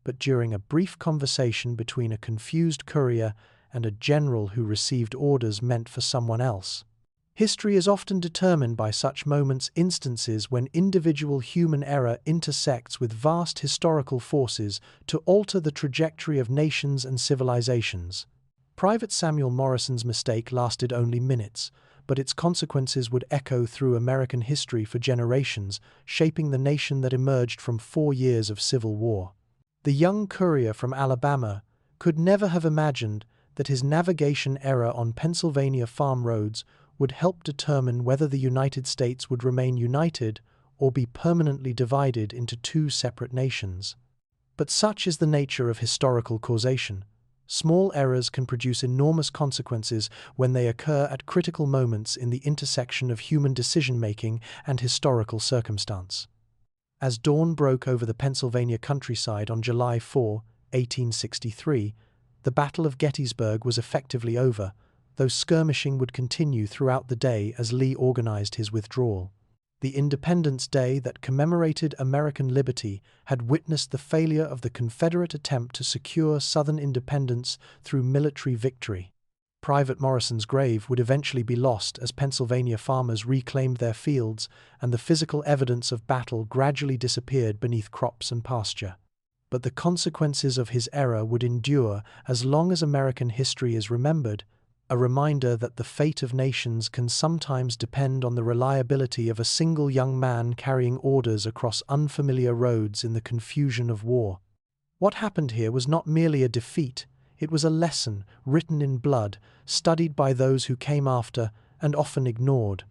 but during a brief conversation between a confused courier and a general who received orders meant for someone else. History is often determined by such moments, instances when individual human error intersects with vast historical forces to alter the trajectory of nations and civilizations. Private Samuel Morrison's mistake lasted only minutes, but its consequences would echo through American history for generations, shaping the nation that emerged from 4 years of civil war. The young courier from Alabama could never have imagined that his navigation error on Pennsylvania farm roads would help determine whether the United States would remain united or be permanently divided into 2 separate nations. But such is the nature of historical causation. Small errors can produce enormous consequences when they occur at critical moments in the intersection of human decision-making and historical circumstance. As dawn broke over the Pennsylvania countryside on July 4, 1863, the Battle of Gettysburg was effectively over, though skirmishing would continue throughout the day as Lee organized his withdrawal. The Independence Day that commemorated American liberty had witnessed the failure of the Confederate attempt to secure Southern independence through military victory. Private Morrison's grave would eventually be lost as Pennsylvania farmers reclaimed their fields and the physical evidence of battle gradually disappeared beneath crops and pasture. But the consequences of his error would endure as long as American history is remembered, a reminder that the fate of nations can sometimes depend on the reliability of a single young man carrying orders across unfamiliar roads in the confusion of war. What happened here was not merely a defeat, it was a lesson written in blood, studied by those who came after and often ignored.